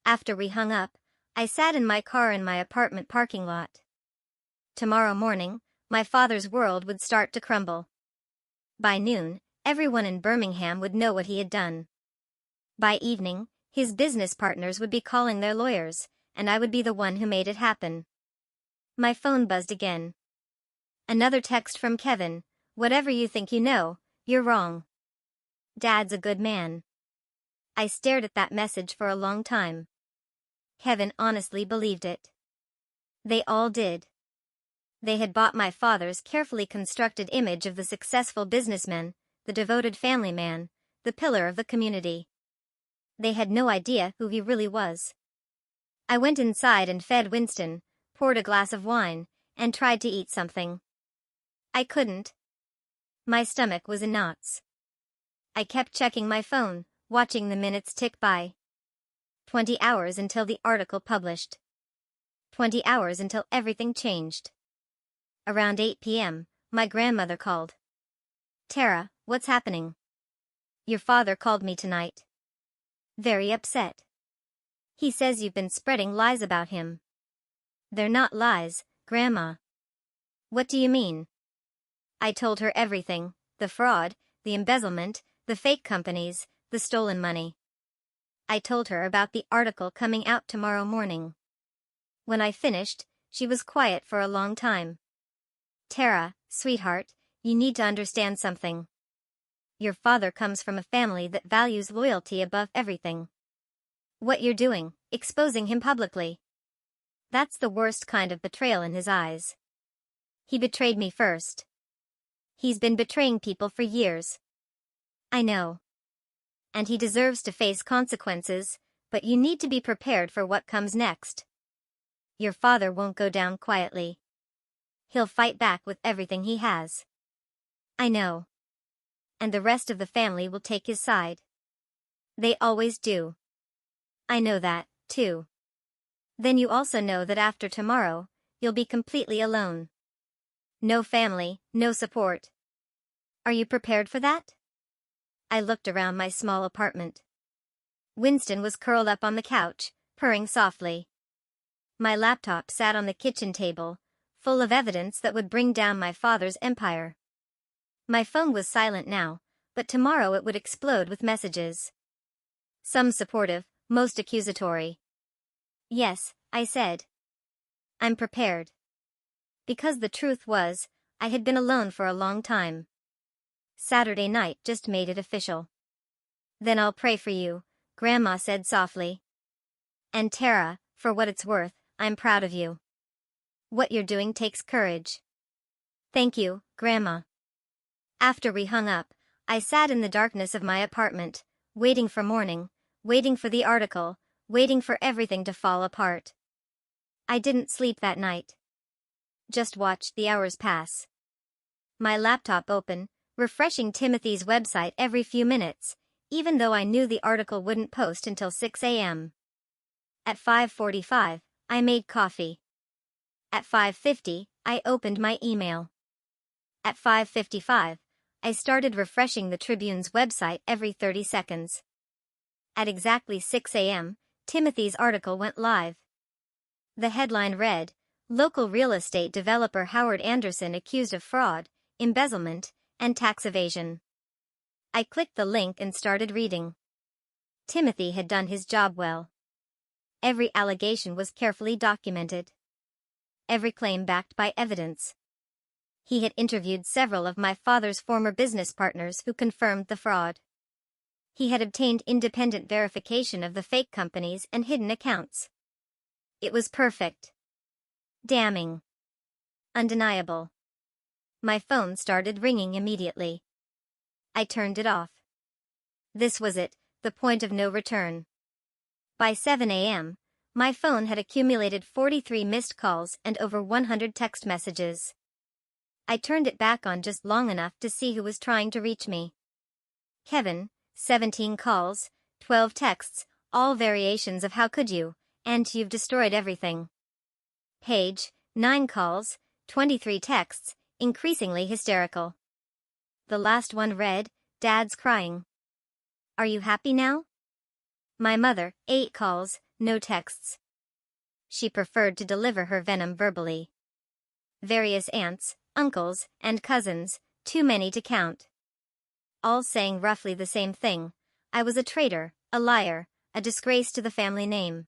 After we hung up, I sat in my car in my apartment parking lot. Tomorrow morning, my father's world would start to crumble. By noon, everyone in Birmingham would know what he had done. By evening, his business partners would be calling their lawyers, and I would be the one who made it happen. My phone buzzed again. Another text from Kevin. Whatever you think you know, you're wrong. Dad's a good man. I stared at that message for a long time. Kevin honestly believed it. They all did. They had bought my father's carefully constructed image of the successful businessman, the devoted family man, the pillar of the community. They had no idea who he really was. I went inside and fed Winston, poured a glass of wine, and tried to eat something. I couldn't. My stomach was in knots. I kept checking my phone, watching the minutes tick by. 20 hours until the article published. 20 hours until everything changed. Around 8 p.m., my grandmother called. Tara, what's happening? Your father called me tonight. Very upset. He says you've been spreading lies about him. They're not lies, Grandma. What do you mean? I told her everything, the fraud, the embezzlement, the fake companies, the stolen money. I told her about the article coming out tomorrow morning. When I finished, she was quiet for a long time. Tara, sweetheart, you need to understand something. Your father comes from a family that values loyalty above everything. What you're doing, exposing him publicly. That's the worst kind of betrayal in his eyes. He betrayed me first. He's been betraying people for years. I know. And he deserves to face consequences, but you need to be prepared for what comes next. Your father won't go down quietly. He'll fight back with everything he has. I know. And the rest of the family will take his side. They always do. I know that, too. Then you also know that after tomorrow, you'll be completely alone. No family, no support. Are you prepared for that? I looked around my small apartment. Winston was curled up on the couch, purring softly. My laptop sat on the kitchen table, full of evidence that would bring down my father's empire. My phone was silent now, but tomorrow it would explode with messages. Some supportive, most accusatory. Yes, I said. I'm prepared. Because the truth was, I had been alone for a long time. Saturday night just made it official. Then I'll pray for you, Grandma said softly. And Tara, for what it's worth, I'm proud of you. What you're doing takes courage. Thank you, Grandma. After we hung up, I sat in the darkness of my apartment, waiting for morning, waiting for the article, waiting for everything to fall apart. I didn't sleep that night. Just watched the hours pass. My laptop open, refreshing Timothy's website every few minutes, even though I knew the article wouldn't post until 6 a.m. At 5:45, I made coffee. At 5:50, I opened my email. At 5:55, I started refreshing the Tribune's website every 30 seconds. At exactly 6 a.m., Timothy's article went live. The headline read, Local real estate developer Howard Anderson accused of fraud, embezzlement, and tax evasion. I clicked the link and started reading. Timothy had done his job well. Every allegation was carefully documented. Every claim backed by evidence. He had interviewed several of my father's former business partners who confirmed the fraud. He had obtained independent verification of the fake companies and hidden accounts. It was perfect. Damning. Undeniable. My phone started ringing immediately. I turned it off. This was it, the point of no return. By 7 a.m., my phone had accumulated 43 missed calls and over 100 text messages. I turned it back on just long enough to see who was trying to reach me. Kevin, 17 calls, 12 texts, all variations of how could you, and you've destroyed everything. Paige, 9 calls, 23 texts, increasingly hysterical. The last one read, Dad's crying. Are you happy now? My mother, 8 calls, no texts. She preferred to deliver her venom verbally. Various aunts, uncles, and cousins, too many to count. All saying roughly the same thing. I was a traitor, a liar, a disgrace to the family name.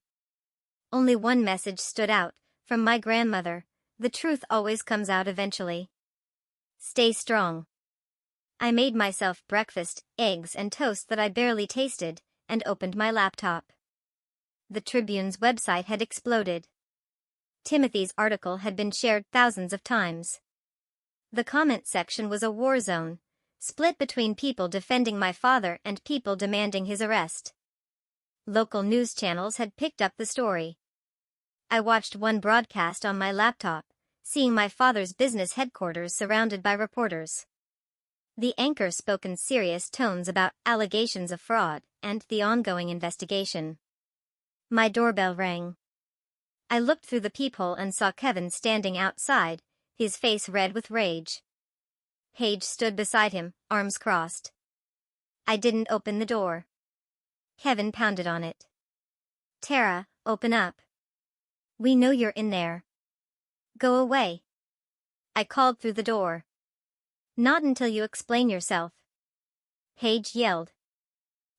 Only one message stood out, from my grandmother. The truth always comes out eventually. Stay strong. I made myself breakfast, eggs and toast that I barely tasted, and opened my laptop. The Tribune's website had exploded. Timothy's article had been shared thousands of times. The comment section was a war zone, split between people defending my father and people demanding his arrest. Local news channels had picked up the story. I watched one broadcast on my laptop, seeing my father's business headquarters surrounded by reporters. The anchor spoke in serious tones about allegations of fraud and the ongoing investigation. My doorbell rang. I looked through the peephole and saw Kevin standing outside, his face red with rage. Paige stood beside him, arms crossed. I didn't open the door. Kevin pounded on it. Tara, open up. We know you're in there. Go away. I called through the door. Not until you explain yourself. Paige yelled.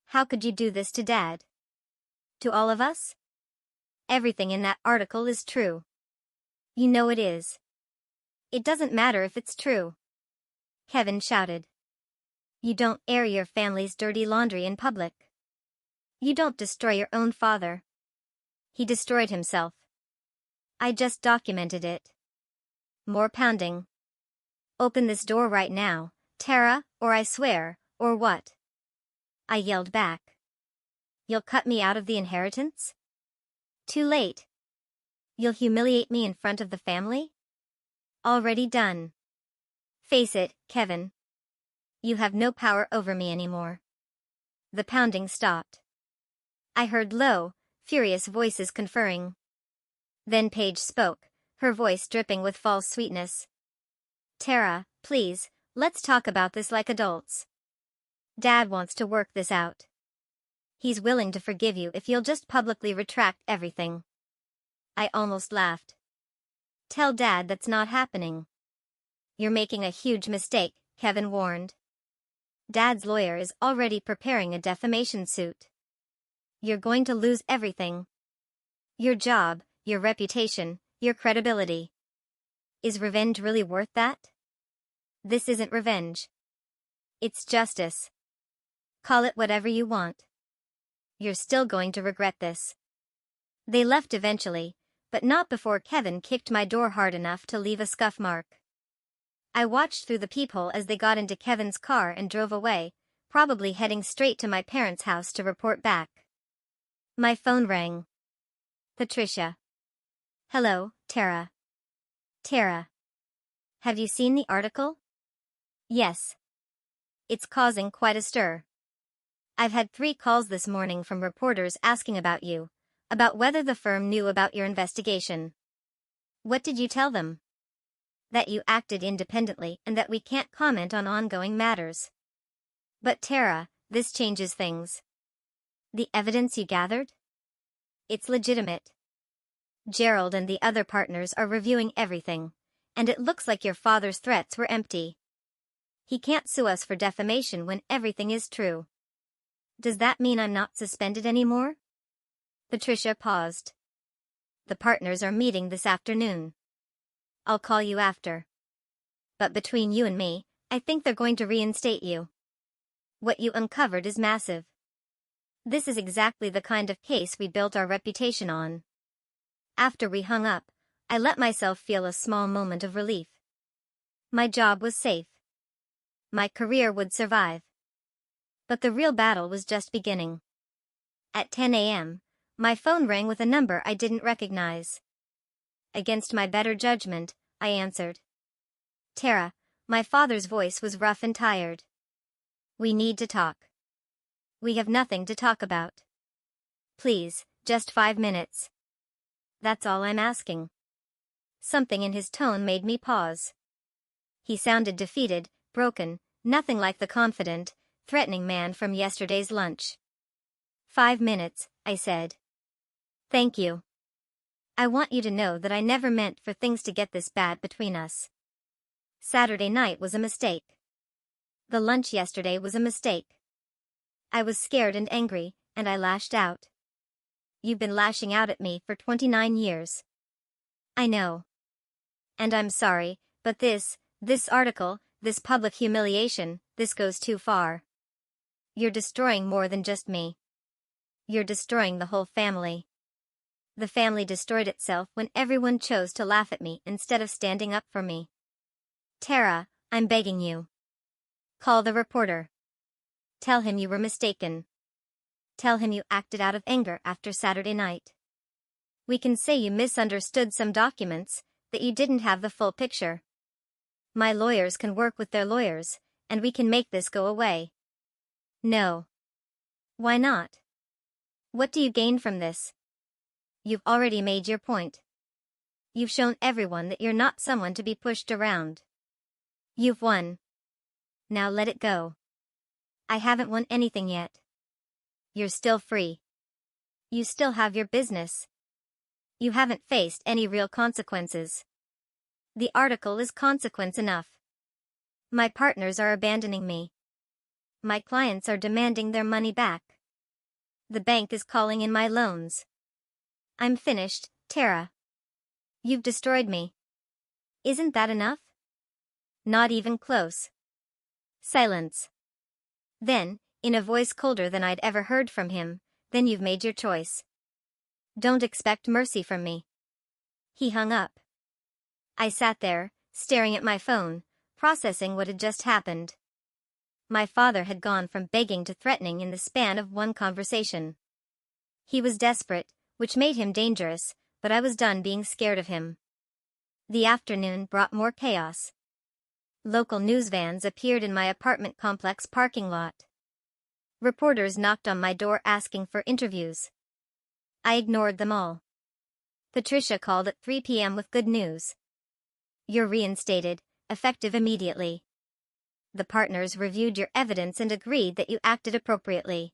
How could you do this to Dad? To all of us? Everything in that article is true. You know it is. It doesn't matter if it's true. Kevin shouted. You don't air your family's dirty laundry in public. You don't destroy your own father. He destroyed himself. I just documented it. More pounding. Open this door right now, Tara, or I swear, or what? I yelled back. You'll cut me out of the inheritance? Too late. You'll humiliate me in front of the family? Already done. Face it, Kevin. You have no power over me anymore. The pounding stopped. I heard low, furious voices conferring. Then Paige spoke, her voice dripping with false sweetness. Tara, please, let's talk about this like adults. Dad wants to work this out. He's willing to forgive you if you'll just publicly retract everything. I almost laughed. Tell Dad that's not happening. You're making a huge mistake, Kevin warned. Dad's lawyer is already preparing a defamation suit. You're going to lose everything. Your job, your reputation, your credibility. Is revenge really worth that? This isn't revenge. It's justice. Call it whatever you want. You're still going to regret this. They left eventually, but not before Kevin kicked my door hard enough to leave a scuff mark. I watched through the peephole as they got into Kevin's car and drove away, probably heading straight to my parents' house to report back. My phone rang. Patricia. Hello, Tara. Tara. Have you seen the article? Yes. It's causing quite a stir. I've had 3 calls this morning from reporters asking about you, about whether the firm knew about your investigation. What did you tell them? That you acted independently and that we can't comment on ongoing matters. But Tara, this changes things. The evidence you gathered? It's legitimate. Gerald and the other partners are reviewing everything, and it looks like your father's threats were empty. He can't sue us for defamation when everything is true. Does that mean I'm not suspended anymore? Patricia paused. The partners are meeting this afternoon. I'll call you after. But between you and me, I think they're going to reinstate you. What you uncovered is massive. This is exactly the kind of case we built our reputation on. After we hung up, I let myself feel a small moment of relief. My job was safe. My career would survive. But the real battle was just beginning. At 10 a.m., my phone rang with a number I didn't recognize. Against my better judgment, I answered. Tara, my father's voice was rough and tired. We need to talk. We have nothing to talk about. Please, just 5 minutes. That's all I'm asking. Something in his tone made me pause. He sounded defeated, broken, nothing like the confident, threatening man from yesterday's lunch. 5 minutes, I said. Thank you. I want you to know that I never meant for things to get this bad between us. Saturday night was a mistake. The lunch yesterday was a mistake. I was scared and angry, and I lashed out. You've been lashing out at me for 29 years. I know. And I'm sorry, but this article, this public humiliation, this goes too far. You're destroying more than just me. You're destroying the whole family. The family destroyed itself when everyone chose to laugh at me instead of standing up for me. Tara, I'm begging you. Call the reporter. Tell him you were mistaken. Tell him you acted out of anger after Saturday night. We can say you misunderstood some documents, that you didn't have the full picture. My lawyers can work with their lawyers, and we can make this go away. No. Why not? What do you gain from this? You've already made your point. You've shown everyone that you're not someone to be pushed around. You've won. Now let it go. I haven't won anything yet. You're still free. You still have your business. You haven't faced any real consequences. The article is consequence enough. My partners are abandoning me. My clients are demanding their money back. The bank is calling in my loans. I'm finished, Tara. You've destroyed me. Isn't that enough? Not even close. Silence. Then, in a voice colder than I'd ever heard from him, then you've made your choice. Don't expect mercy from me. He hung up. I sat there, staring at my phone, processing what had just happened. My father had gone from begging to threatening in the span of one conversation. He was desperate, which made him dangerous, but I was done being scared of him. The afternoon brought more chaos. Local news vans appeared in my apartment complex parking lot. Reporters knocked on my door asking for interviews. I ignored them all. Patricia called at 3 p.m. with good news. You're reinstated, effective immediately. The partners reviewed your evidence and agreed that you acted appropriately.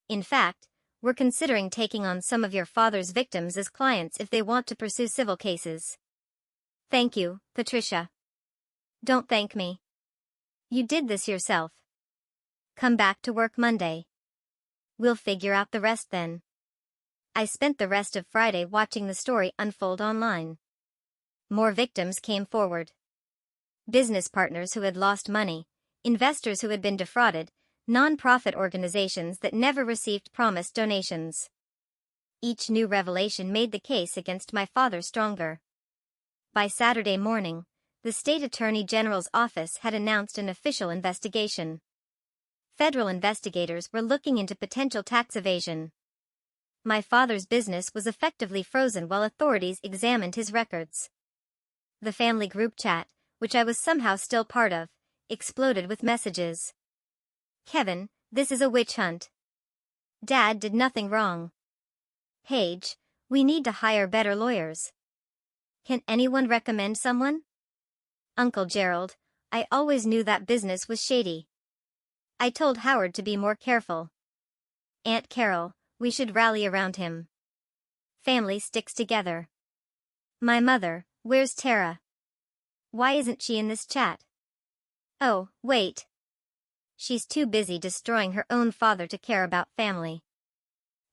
In fact, we're considering taking on some of your father's victims as clients if they want to pursue civil cases. Thank you, Patricia. Don't thank me. You did this yourself. Come back to work Monday. We'll figure out the rest then. I spent the rest of Friday watching the story unfold online. More victims came forward. Business partners who had lost money, investors who had been defrauded, non-profit organizations that never received promised donations. Each new revelation made the case against my father stronger. By Saturday morning, the state attorney general's office had announced an official investigation. Federal investigators were looking into potential tax evasion. My father's business was effectively frozen while authorities examined his records. The family group chat, which I was somehow still part of, exploded with messages. Kevin, this is a witch hunt. Dad did nothing wrong. Paige, we need to hire better lawyers. Can anyone recommend someone? Uncle Gerald, I always knew that business was shady. I told Howard to be more careful. Aunt Carol, we should rally around him. Family sticks together. My mother, where's Tara? Why isn't she in this chat? Oh, wait. She's too busy destroying her own father to care about family.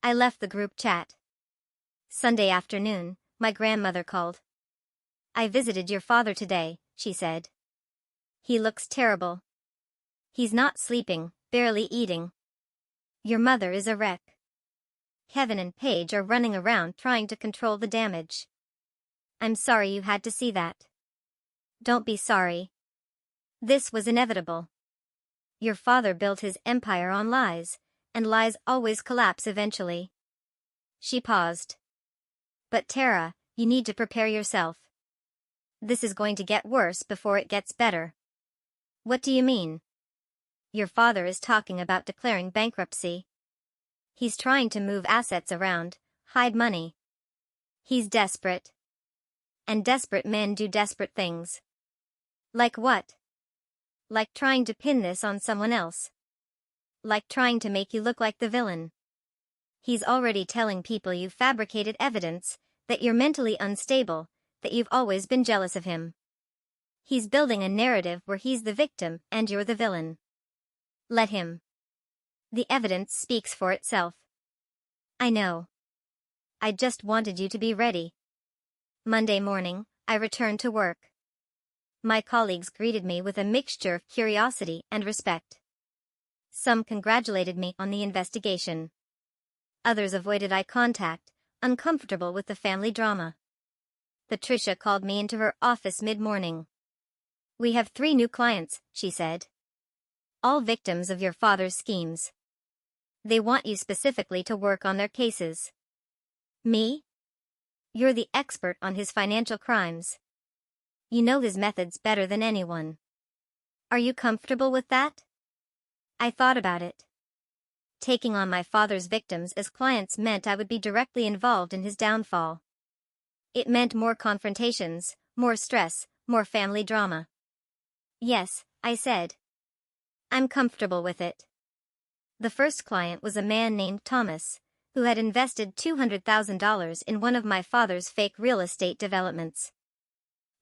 I left the group chat. Sunday afternoon, my grandmother called. I visited your father today, she said. He looks terrible. He's not sleeping, barely eating. Your mother is a wreck. Kevin and Paige are running around trying to control the damage. I'm sorry you had to see that. Don't be sorry. This was inevitable. Your father built his empire on lies, and lies always collapse eventually. She paused. But Tara, you need to prepare yourself. This is going to get worse before it gets better. What do you mean? Your father is talking about declaring bankruptcy. He's trying to move assets around, hide money. He's desperate. And desperate men do desperate things. Like what? Like trying to pin this on someone else. Like trying to make you look like the villain. He's already telling people you've fabricated evidence, that you're mentally unstable, that you've always been jealous of him. He's building a narrative where he's the victim and you're the villain. Let him. The evidence speaks for itself. I know. I just wanted you to be ready. Monday morning, I returned to work. My colleagues greeted me with a mixture of curiosity and respect. Some congratulated me on the investigation. Others avoided eye contact, uncomfortable with the family drama. Patricia called me into her office mid-morning. We have 3 new clients, she said. All victims of your father's schemes. They want you specifically to work on their cases. Me? You're the expert on his financial crimes. You know his methods better than anyone. Are you comfortable with that? I thought about it. Taking on my father's victims as clients meant I would be directly involved in his downfall. It meant more confrontations, more stress, more family drama. Yes, I said. I'm comfortable with it. The first client was a man named Thomas, who had invested $200,000 in one of my father's fake real estate developments.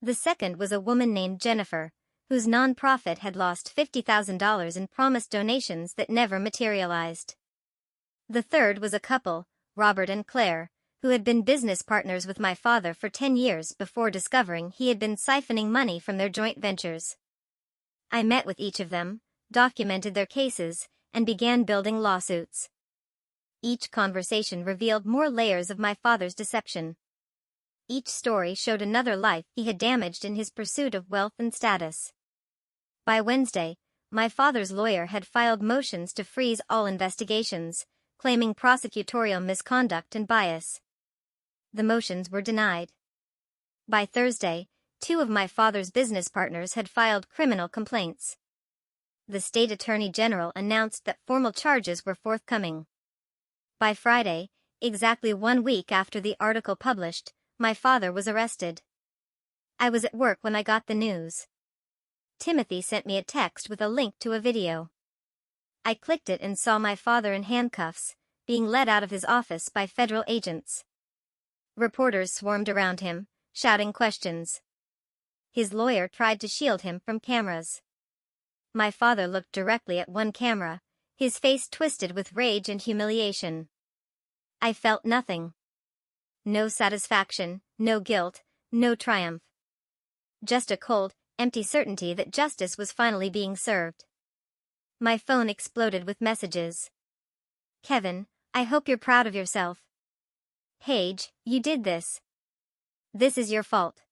The second was a woman named Jennifer, whose nonprofit had lost $50,000 in promised donations that never materialized. The third was a couple, Robert and Claire, who had been business partners with my father for 10 years before discovering he had been siphoning money from their joint ventures. I met with each of them, documented their cases, and began building lawsuits. Each conversation revealed more layers of my father's deception. Each story showed another life he had damaged in his pursuit of wealth and status. By Wednesday, my father's lawyer had filed motions to freeze all investigations, claiming prosecutorial misconduct and bias. The motions were denied. By Thursday, 2 of my father's business partners had filed criminal complaints. The state attorney general announced that formal charges were forthcoming. By Friday, exactly 1 week after the article published, my father was arrested. I was at work when I got the news. Timothy sent me a text with a link to a video. I clicked it and saw my father in handcuffs, being led out of his office by federal agents. Reporters swarmed around him, shouting questions. His lawyer tried to shield him from cameras. My father looked directly at one camera, his face twisted with rage and humiliation. I felt nothing. No satisfaction, no guilt, no triumph. Just a cold, empty certainty that justice was finally being served. My phone exploded with messages. Kevin, I hope you're proud of yourself. Paige, you did this. This is your fault.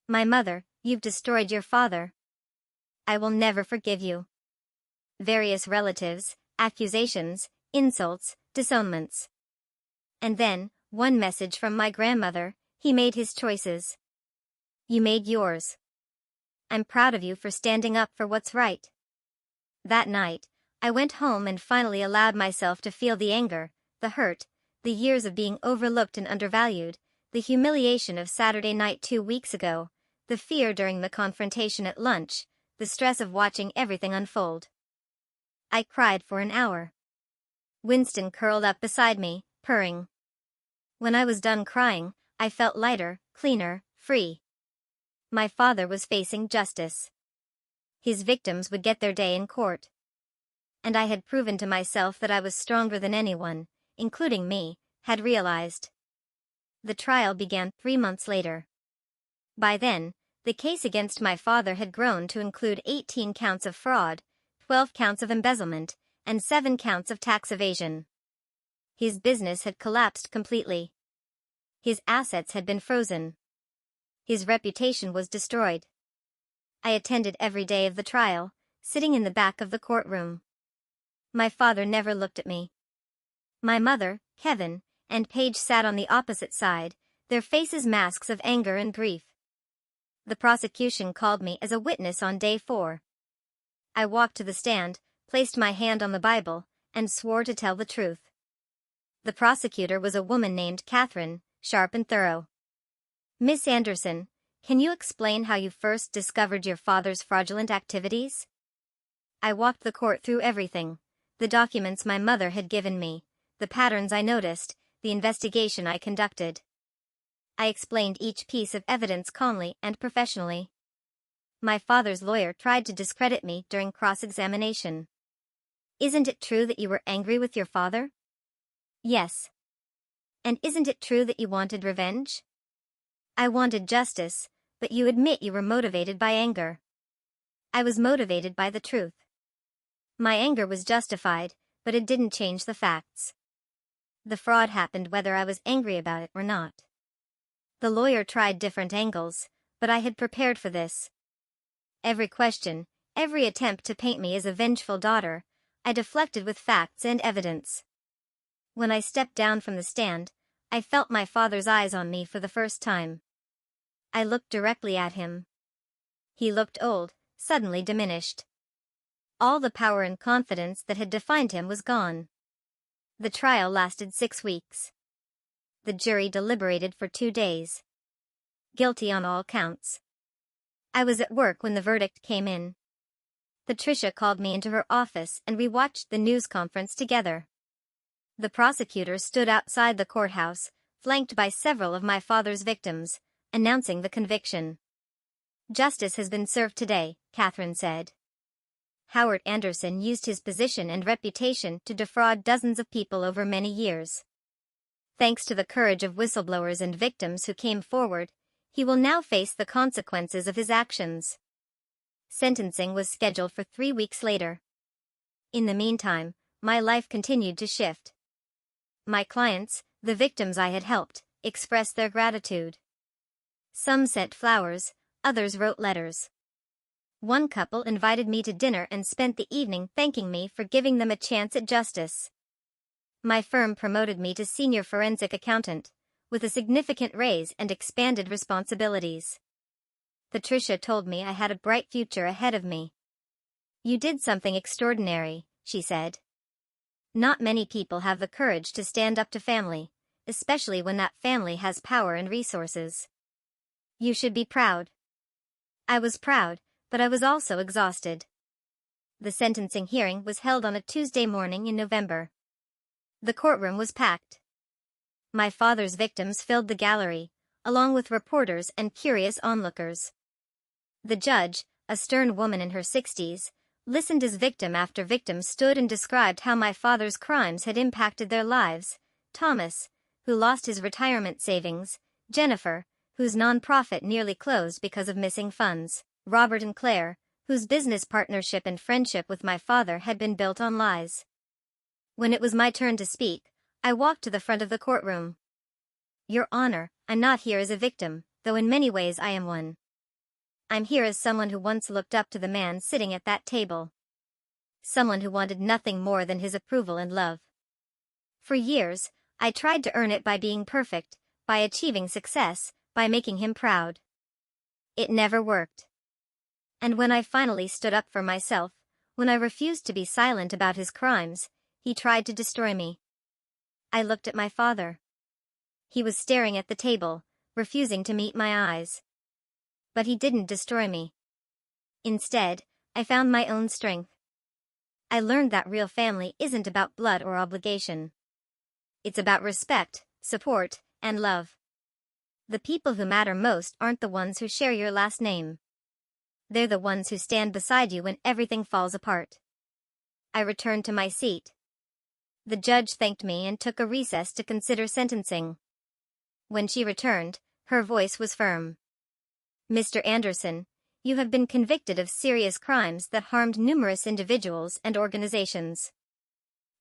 My mother, you've destroyed your father. I will never forgive you. Various relatives, accusations, insults, disownments. And then, one message from my grandmother, he made his choices. You made yours. I'm proud of you for standing up for what's right. That night, I went home and finally allowed myself to feel the anger, the hurt, the years of being overlooked and undervalued, the humiliation of Saturday night 2 weeks ago, the fear during the confrontation at lunch, the stress of watching everything unfold. I cried for an hour. Winston curled up beside me, purring. When I was done crying, I felt lighter, cleaner, free. My father was facing justice. His victims would get their day in court. And I had proven to myself that I was stronger than anyone, including me, had realized. The trial began 3 months later. By then, the case against my father had grown to include 18 counts of fraud, 12 counts of embezzlement, and 7 counts of tax evasion. His business had collapsed completely. His assets had been frozen. His reputation was destroyed. I attended every day of the trial, sitting in the back of the courtroom. My father never looked at me. My mother, Kevin, and Paige sat on the opposite side, their faces masks of anger and grief. The prosecution called me as a witness on day 4. I walked to the stand, placed my hand on the Bible, and swore to tell the truth. The prosecutor was a woman named Catherine, sharp and thorough. Miss Anderson, can you explain how you first discovered your father's fraudulent activities? I walked the court through everything: the documents my mother had given me, the patterns I noticed, the investigation I conducted. I explained each piece of evidence calmly and professionally. My father's lawyer tried to discredit me during cross-examination. Isn't it true that you were angry with your father? Yes. And isn't it true that you wanted revenge? I wanted justice, but you admit you were motivated by anger. I was motivated by the truth. My anger was justified, but it didn't change the facts. The fraud happened whether I was angry about it or not. The lawyer tried different angles, but I had prepared for this. Every question, every attempt to paint me as a vengeful daughter, I deflected with facts and evidence. When I stepped down from the stand, I felt my father's eyes on me for the first time. I looked directly at him. He looked old, suddenly diminished. All the power and confidence that had defined him was gone. The trial lasted 6 weeks. The jury deliberated for 2 days. Guilty on all counts. I was at work when the verdict came in. Patricia called me into her office and we watched the news conference together. The prosecutor stood outside the courthouse, flanked by several of my father's victims, announcing the conviction. Justice has been served today, Catherine said. Howard Anderson used his position and reputation to defraud dozens of people over many years. Thanks to the courage of whistleblowers and victims who came forward, he will now face the consequences of his actions. Sentencing was scheduled for 3 weeks later. In the meantime, my life continued to shift. My clients, the victims I had helped, expressed their gratitude. Some sent flowers, others wrote letters. One couple invited me to dinner and spent the evening thanking me for giving them a chance at justice. My firm promoted me to senior forensic accountant, with a significant raise and expanded responsibilities. Patricia told me I had a bright future ahead of me. You did something extraordinary, she said. Not many people have the courage to stand up to family, especially when that family has power and resources. You should be proud. I was proud, but I was also exhausted. The sentencing hearing was held on a Tuesday morning in November. The courtroom was packed. My father's victims filled the gallery, along with reporters and curious onlookers. The judge, a stern woman in her 60s, listened as victim after victim stood and described how my father's crimes had impacted their lives: Thomas, who lost his retirement savings; Jennifer, whose nonprofit nearly closed because of missing funds; Robert and Claire, whose business partnership and friendship with my father had been built on lies. When it was my turn to speak, I walked to the front of the courtroom. Your Honor, I'm not here as a victim, though in many ways I am one. I'm here as someone who once looked up to the man sitting at that table. Someone who wanted nothing more than his approval and love. For years, I tried to earn it by being perfect, by achieving success, by making him proud. It never worked. And when I finally stood up for myself, when I refused to be silent about his crimes, he tried to destroy me. I looked at my father. He was staring at the table, refusing to meet my eyes. But he didn't destroy me. Instead, I found my own strength. I learned that real family isn't about blood or obligation. It's about respect, support, and love. The people who matter most aren't the ones who share your last name. They're the ones who stand beside you when everything falls apart. I returned to my seat. The judge thanked me and took a recess to consider sentencing. When she returned, her voice was firm. Mr. Anderson, you have been convicted of serious crimes that harmed numerous individuals and organizations.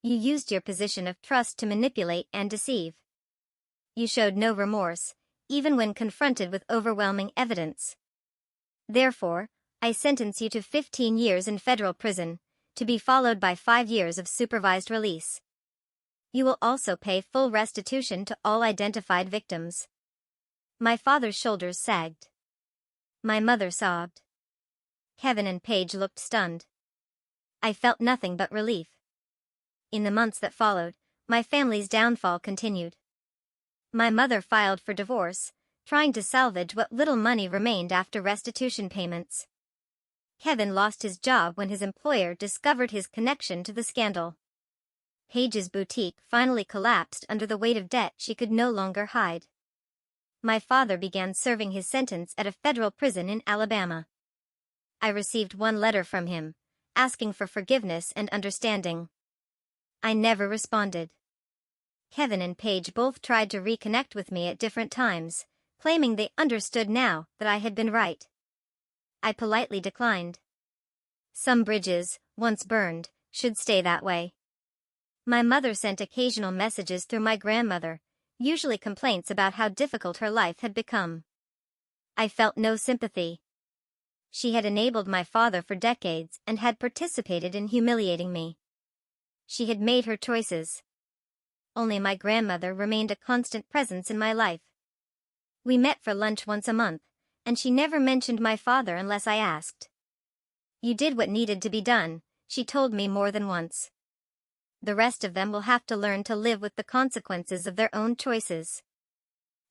You used your position of trust to manipulate and deceive. You showed no remorse, even when confronted with overwhelming evidence. Therefore, I sentence you to 15 years in federal prison, to be followed by 5 years of supervised release. You will also pay full restitution to all identified victims. My father's shoulders sagged. My mother sobbed. Kevin and Paige looked stunned. I felt nothing but relief. In the months that followed, my family's downfall continued. My mother filed for divorce, trying to salvage what little money remained after restitution payments. Kevin lost his job when his employer discovered his connection to the scandal. Paige's boutique finally collapsed under the weight of debt she could no longer hide. My father began serving his sentence at a federal prison in Alabama. I received one letter from him, asking for forgiveness and understanding. I never responded. Kevin and Paige both tried to reconnect with me at different times, claiming they understood now that I had been right. I politely declined. Some bridges, once burned, should stay that way. My mother sent occasional messages through my grandmother, usually complaints about how difficult her life had become. I felt no sympathy. She had enabled my father for decades and had participated in humiliating me. She had made her choices. Only my grandmother remained a constant presence in my life. We met for lunch once a month, and she never mentioned my father unless I asked. You did what needed to be done, she told me more than once. The rest of them will have to learn to live with the consequences of their own choices.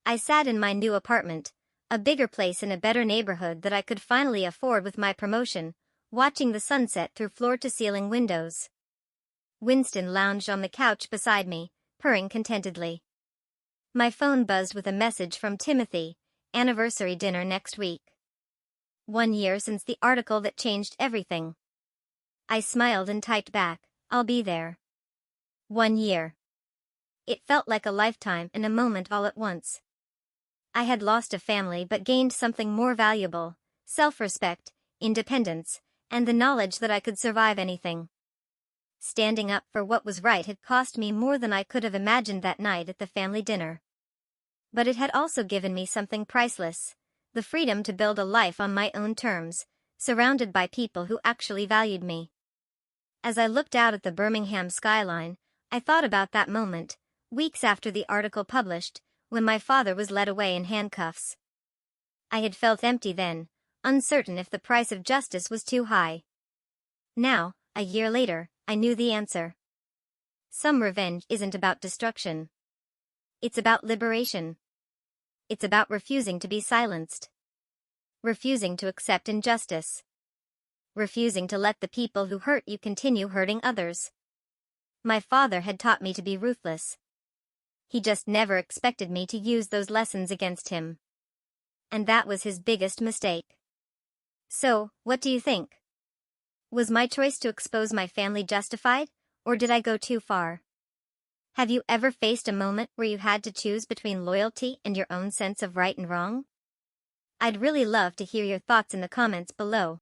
I sat in my new apartment, a bigger place in a better neighborhood that I could finally afford with my promotion, watching the sunset through floor-to-ceiling windows. Winston lounged on the couch beside me, purring contentedly. My phone buzzed with a message from Timothy, anniversary dinner next week. 1 year since the article that changed everything. I smiled and typed back, I'll be there. 1 year. It felt like a lifetime and a moment all at once. I had lost a family but gained something more valuable, self-respect, independence, and the knowledge that I could survive anything. Standing up for what was right had cost me more than I could have imagined that night at the family dinner. But it had also given me something priceless, the freedom to build a life on my own terms, surrounded by people who actually valued me. As I looked out at the Birmingham skyline, I thought about that moment, weeks after the article published, when my father was led away in handcuffs. I had felt empty then, uncertain if the price of justice was too high. Now, a year later, I knew the answer. Some revenge isn't about destruction. It's about liberation. It's about refusing to be silenced. Refusing to accept injustice. Refusing to let the people who hurt you continue hurting others. My father had taught me to be ruthless. He just never expected me to use those lessons against him. And that was his biggest mistake. So, what do you think? Was my choice to expose my family justified, or did I go too far? Have you ever faced a moment where you had to choose between loyalty and your own sense of right and wrong? I'd really love to hear your thoughts in the comments below.